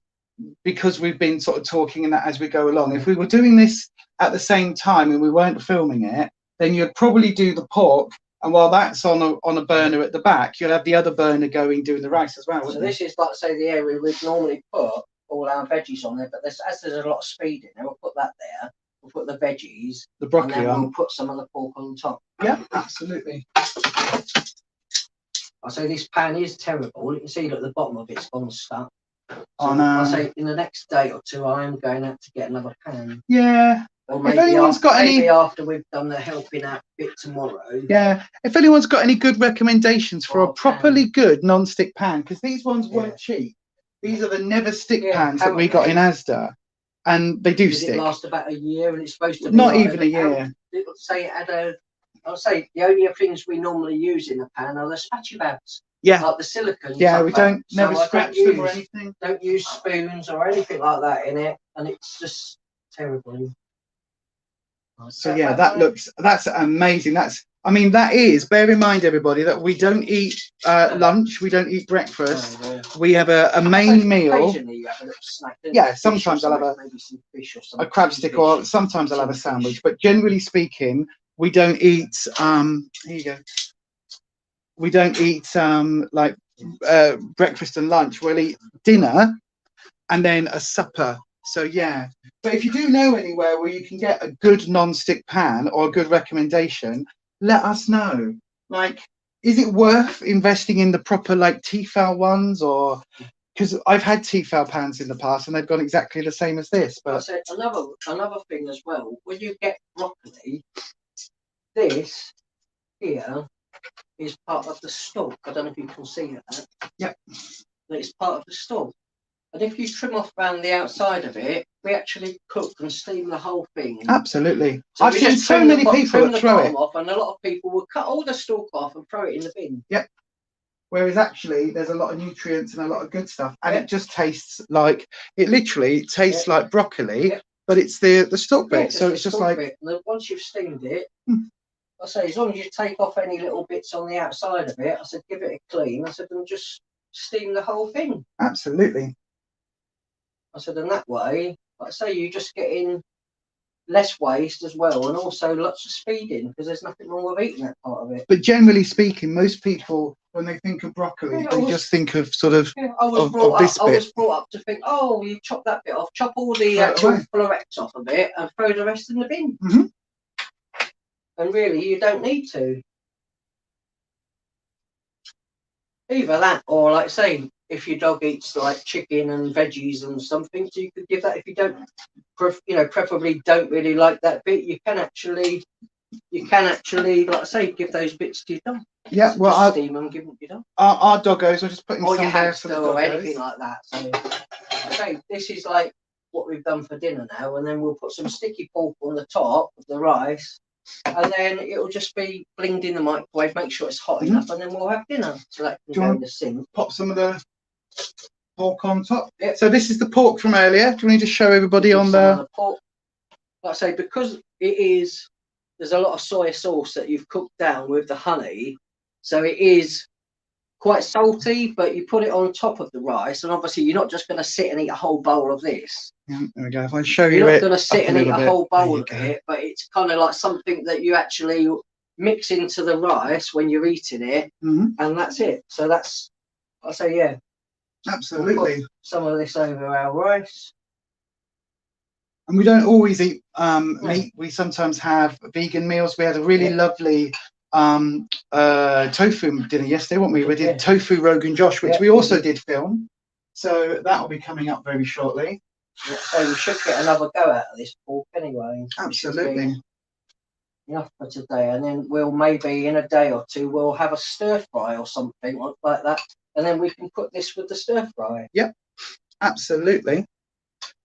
because we've been sort of talking and that as we go along. If we were doing this at the same time and we weren't filming it, then you'd probably do the pork, and while that's on a burner at the back, you'll have the other burner going doing the rice as well. So this is, like say, the area we'd normally put all our veggies on there, but as there's a lot of speed in there, we'll put that there. We'll put the veggies, the broccoli and then on. we'll put some of the pork on top. Yeah, absolutely. I say this pan is terrible. You can see at the bottom of it's gone stuck. So Oh no. I say in the next day or two, I am going out to get another pan. Yeah. Or If anyone's got maybe any, after we've done the helping out bit tomorrow. yeah. If anyone's got any good recommendations for a properly good non-stick pan, because these ones weren't cheap. These are the never stick pans that we got in Asda, and they do stick. It last about a year, and it's supposed to be not like even a year. Say it had a. I'll say the only things we normally use in the pan are the spatulas. Yeah. Like the silicone. Yeah, we don't never so scratch them or anything. Don't use spoons or anything like that in it, and it's just terrible. So yeah, that's amazing. I mean, that is, bear in mind everybody, that we don't eat lunch, we don't eat breakfast. Oh, yeah. We have a main meal. Occasionally you have a little snack. Yeah, sometimes I'll have maybe some fish or a crab stick, or sometimes I'll have a sandwich. But generally speaking, we don't eat. Here you go. We don't eat like breakfast and lunch. We'll eat dinner and then a supper. So yeah, but if you do know anywhere where you can get a good non-stick pan or a good recommendation, let us know. Like, is it worth investing in the proper like Tefal ones, or because I've had Tefal pans in the past and they've gone exactly the same as this. But another thing as well, when you get broccoli, this here is part of the stalk. I don't know if you can see that. Yep. It's part of the stalk. And if you trim off around the outside of it, we actually cook and steam the whole thing. Absolutely. So I've seen so many people that throw it off, and a lot of people will cut all the stalk off and throw it in the bin. Yep. Whereas actually there's a lot of nutrients and a lot of good stuff, and it just tastes like, it literally tastes like broccoli, but it's the stalk bit. So it's just like, and once you've steamed it, I say, as long as you take off any little bits on the outside of it, I said, give it a clean. I said, and just steam the whole thing. Absolutely. I said, and that way, like I say, you just get in less waste as well, and also lots of speeding, because there's nothing wrong with eating that part of it. But generally speaking, most people, when they think of broccoli, they just think of sort of, I was brought up to think, oh, you chop that bit off, chop all the actual florets off of it, and throw the rest in the bin. Mm-hmm. And really, you don't need to. Either that, or like say, if your dog eats like chicken and veggies and something, so you could give that. If you don't, preferably don't really like that bit, you can actually, like I say, give those bits to your dog. Yeah, so well, steam them, give them to your dog. Our doggos, we're just putting some there for the doggos. Or anything like that. So, okay, this is like what we've done for dinner now, and then we'll put some sticky pork on the top of the rice. And then it'll just be blinged in the microwave, make sure it's hot enough, and then we'll have dinner. So that can go in the sink. Pop some of the pork on top. Yep. So this is the pork from earlier. Do you want to just show everybody on the pork? Like I say, because there's a lot of soy sauce that you've cooked down with the honey, so it is quite salty, but you put it on top of the rice, and obviously you're not just going to sit and eat a whole bowl of this. Yeah, there we go. If I show you you're it, not going to sit and eat a whole bowl of it, but it's kind of like something that you actually mix into the rice when you're eating it, and that's it. So that's, I say, yeah, absolutely. We'll put some of this over our rice. And we don't always eat meat. We sometimes have vegan meals. We had a really lovely tofu dinner yesterday, weren't we? We did tofu Rogan Josh, which we also did film. So that will be coming up very shortly. So we should get another go out of this pork anyway. Absolutely. Enough for today, and then we'll maybe in a day or two we'll have a stir fry or something like that, and then we can put this with the stir fry. Yep, absolutely.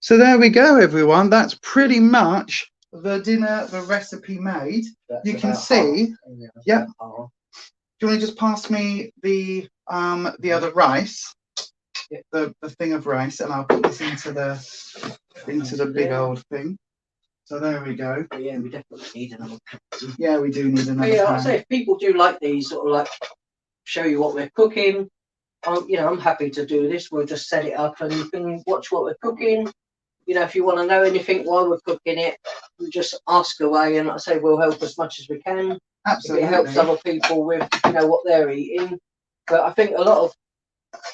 So there we go, everyone. That's pretty much the dinner, the recipe made. You can see. Yeah. Do you want to just pass me the other rice? The thing of rice, and I'll put this into the big old thing. So there we go. But yeah, we definitely need another pan. Yeah, we do need another pan. Yeah, I'd say if people do like these, sort of like show you what we're cooking, I'm happy to do this. We'll just set it up and you can watch what we're cooking. You know, if you want to know anything while we're cooking it, you just ask away, and like I say, we'll help as much as we can. Absolutely. If it helps other people with, what they're eating. But I think a lot of,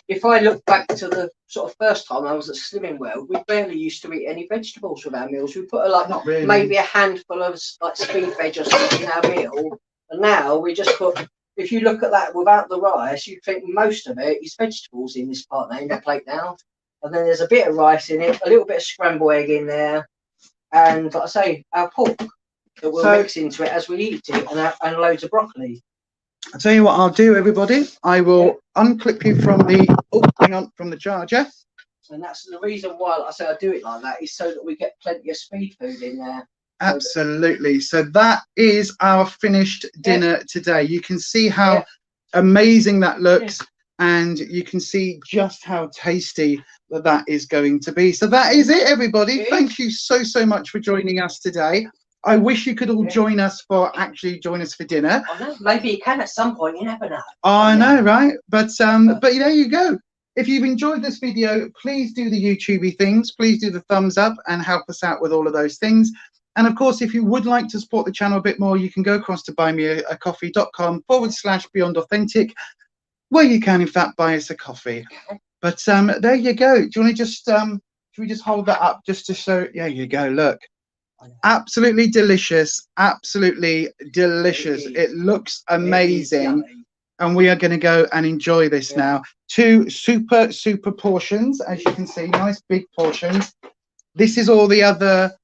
if I look back to the sort of first time I was at Slimming World, we barely used to eat any vegetables with our meals. We put Not really. maybe a handful of like speed veg or something in our meal, and now we just put. If you look at that without the rice, you'd think most of it is vegetables in this part now, in the plate now. And then there's a bit of rice in it, a little bit of scrambled egg in there, and like I say, our pork that we'll mix into it as we eat it, and loads of broccoli. I'll tell you what I'll do, everybody. I will unclip you from the charger. And that's the reason why, like I say, I do it like that, is so that we get plenty of speed food in there. Absolutely. So that is our finished dinner today. You can see how amazing that looks, and you can see just how tasty that is going to be. So that is it, everybody. Thank you so much for joining us today. I wish you could all join us for dinner. I know, maybe you can at some point, you never know. I know, right? But there you go. If you've enjoyed this video, please do the YouTubey things. Please do the thumbs up and help us out with all of those things. And of course, if you would like to support the channel a bit more, you can go across to buymeacoffee.com/BeyondAuthentic, where you can, in fact, buy us a coffee. But there you go. Do you want to just, should we just hold that up just to show? There you go. Look. Absolutely delicious. Absolutely delicious. It looks amazing. And we are going to go and enjoy this now. 2 super portions, as you can see. Nice big portions. This is all the other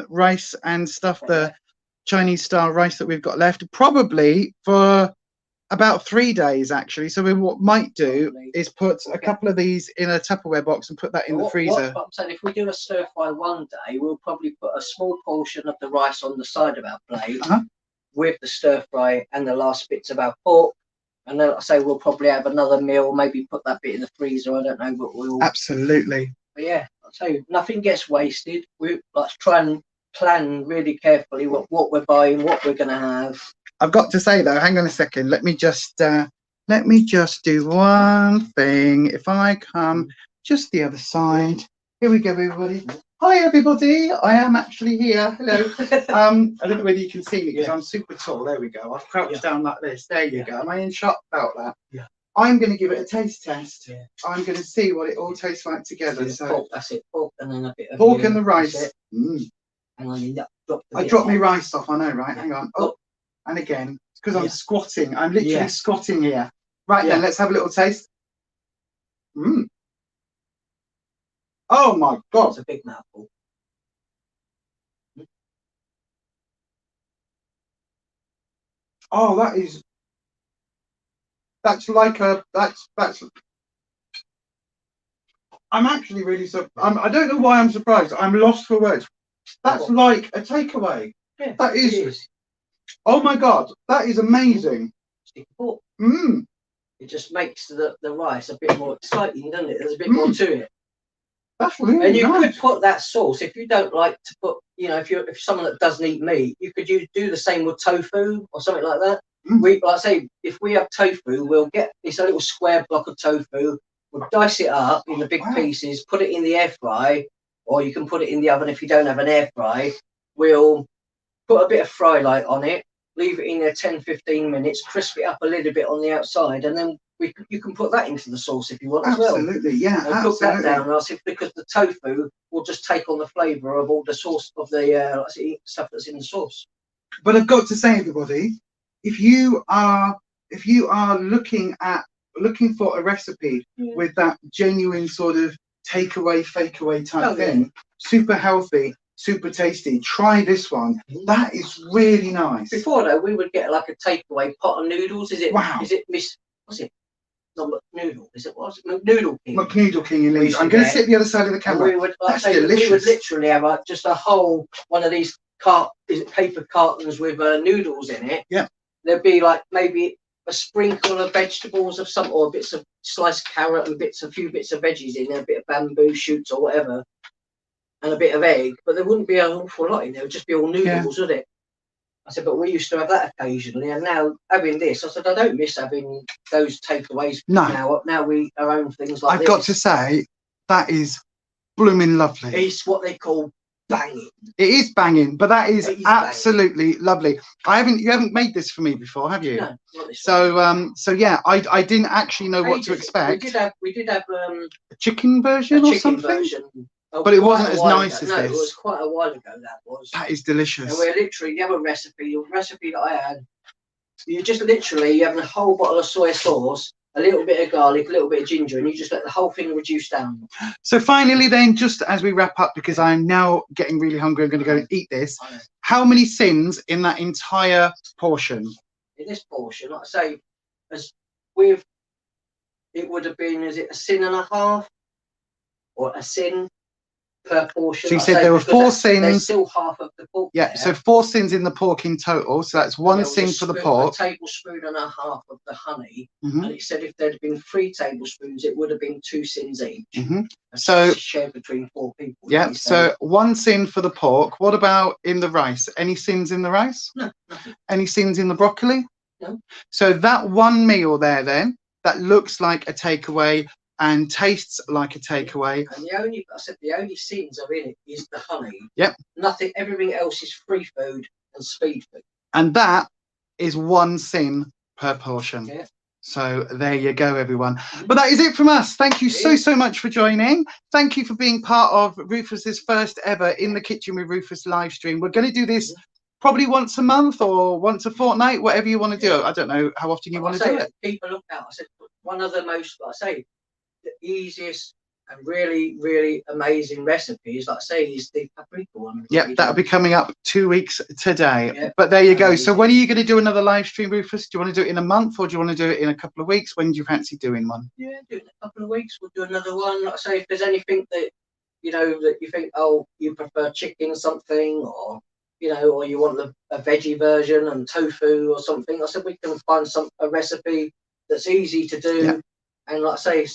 rice and stuff, the Chinese style rice that we've got left, probably for about 3 days actually. So what we might do is put a couple of these in a Tupperware box and put that in the freezer. What I'm saying, if we do a stir fry one day, we'll probably put a small portion of the rice on the side of our plate with the stir fry and the last bits of our pork. And then, like I say, we'll probably have another meal, maybe put that bit in the freezer. I don't know, but we'll. Absolutely. But yeah, I'll tell you, nothing gets wasted. We try and plan really carefully what we're buying, what we're going to have. I've got to say though, hang on a second. Let me just do one thing. If I come just the other side, here we go, everybody. Hi, everybody. I am actually here. Hello. I don't know whether you can see me because I'm super tall. There we go. I've crouched down like this. There you go. Am I in shock about that? Yeah. I'm going to give it a taste test. Yeah. I'm going to see what it all tastes like together. So pork, that's it. Pork and then a bit of pork and the rice. And I dropped my rice off. I know, right? Hang on. Oh, and again, it's because I'm squatting. I'm literally squatting here. Right then, let's have a little taste. Oh my God! It's a big mouthful. Oh, that's like a that's. I'm actually really I don't know why I'm surprised. I'm lost for words. That's like a takeaway. Yeah, that is. Oh my God, that is amazing. It just makes the rice a bit more exciting, doesn't it? There's a bit more to it. That's really and you nice. could put that sauce if you don't like to put, if you're someone that doesn't eat meat, you could do the same with tofu or something like that. Like I say, if we have tofu, we'll get it's a little square block of tofu. We'll dice it up in the big pieces, put it in the air fry, or you can put it in the oven if you don't have an air fry. We'll put a bit of fry light on it, leave it in there 10-15 minutes, crisp it up a little bit on the outside, and then you can put that into the sauce if you want as well. Absolutely, yeah. And cook that down, because the tofu will just take on the flavour of all the sauce of the stuff that's in the sauce. But I've got to say, everybody, if you are looking for a recipe with that genuine sort of takeaway, fakeaway type thing, super healthy, super tasty, try this one. That is really nice. Before though, we would get like a takeaway pot of noodles. Is it what's it? Not McNoodle, is it? What's it? McNoodle King. McNoodle King in Leeds. I'm going to sit the other side of the camera. That's delicious. We would literally have just a whole one of these paper cartons with noodles in it. Yeah. There'd be like maybe a sprinkle of vegetables of some, or bits of sliced carrot and a few bits of veggies in there, a bit of bamboo shoots or whatever, and a bit of egg. But there wouldn't be an awful lot in there. It would just be all noodles, would it? I said, but we used to have that occasionally, and now having this, I said, I don't miss having those takeaways. No. Now we our own things like I've got to say, that is blooming lovely. It's what they call banging. It is banging, but that is absolutely lovely. You haven't made this for me before, have you? No, not this one. So yeah, I didn't actually know what to expect. We did have a chicken version or something. Version. But it wasn't as nice as this. No, it was quite a while ago. That is delicious. And we're literally, you have a recipe. The recipe that I had, you just literally have a whole bottle of soy sauce, a little bit of garlic, a little bit of ginger, and you just let the whole thing reduce down. So finally, then, just as we wrap up, because I'm now getting really hungry, I'm going to go and eat this. How many sins in that entire portion? In this portion, like I say, as with it would have been, is it a sin and a half, or a sin per portion? So you said there were 4 sins. There's still half of the pork. Yeah, so 4 sins in the pork in total. So that's 1 sin for the pork. A tablespoon and a half of the honey. And it said if there'd been 3 tablespoons, it would have been 2 sins each. So shared between 4 people. Yeah, so 1 sin for the pork. What about in the rice? Any sins in the rice? No, nothing. Any sins in the broccoli? No. So that one meal there then, that looks like a takeaway and tastes like a takeaway. And the only sins are in it is the honey. Yep. Nothing, everything else is free food and speed food. And that is 1 sin per portion. Yeah. So there you go, everyone. But that is it from us. Thank you so much for joining. Thank you for being part of Rufus's first ever In the Kitchen with Ruffus live stream. We're going to do this probably once a month or once a fortnight, whatever you want to do. I don't know how often you want to do it. People look out. I said, one of the most, like I say, the easiest and really, really amazing recipes, like I say, is the paprika one. Yep, that'll be coming up 2 weeks today. Yep. But there you go. So when are you going to do another live stream, Rufus? Do you want to do it in a month or do you want to do it in a couple of weeks? When do you fancy doing one? Yeah, do it in a couple of weeks. We'll do another one. Like I say, if there's anything that, that you think, oh, you prefer chicken something, or, or you want a veggie version and tofu or something, I said we can find a recipe that's easy to do. Yep. And like I say,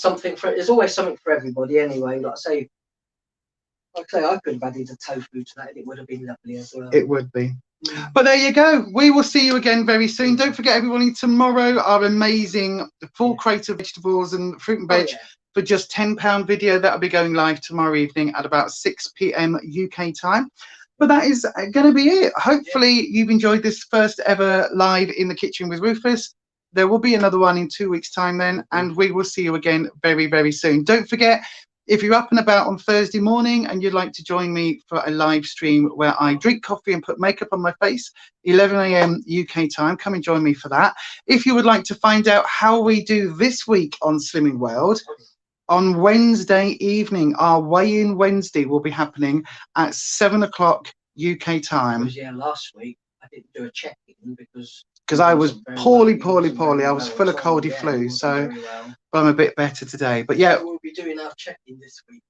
there's always something for everybody anyway. Like I say, I could have added a tofu to that and it would have been lovely as well. It would be. But there you go. We will see you again very soon. Don't forget, everybody, tomorrow our amazing full crate of vegetables and fruit and veg for just £10 video. That'll be going live tomorrow evening at about 6 p.m. UK time. But that is going to be it. Hopefully you've enjoyed this first ever live In the Kitchen with Rufus. There will be another one in 2 weeks' time then, and we will see you again very, very soon. Don't forget, if you're up and about on Thursday morning and you'd like to join me for a live stream where I drink coffee and put makeup on my face, 11 a.m. UK time, come and join me for that. If you would like to find out how we do this week on Slimming World, on Wednesday evening, our weigh-in Wednesday will be happening at 7 o'clock UK time. Yeah, last week I didn't do a check-in because I was poorly. I was full of coldy flu, so but I'm a bit better today. But yeah, we'll be doing our check-in this week.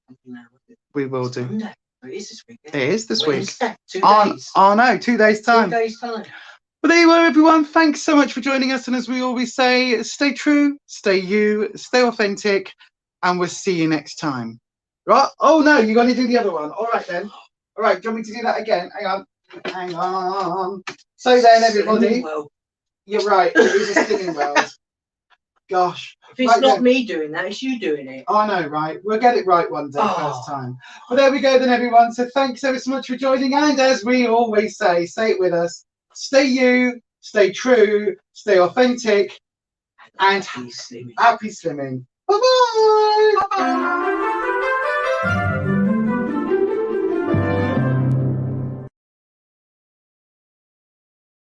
We will do. Monday. It is this week. It is this week. 2 days. Oh no, 2 days time. 2 days time. But there you are, everyone. Thanks so much for joining us. And as we always say, stay true, stay you, stay authentic, and we'll see you next time. Right? Oh no, you're going to do the other one. All right then. All right. Do you want me to do that again? Hang on. So then, everybody. You're right, it is a Slimming World. Gosh. If it's not me doing that, it's you doing it. I know, right? We'll get it right one day, first time. But there we go then, everyone. So thanks ever so much for joining. And as we always say it with us, stay you, stay true, stay authentic, and happy slimming. Happy slimming. Bye-bye. Bye-bye.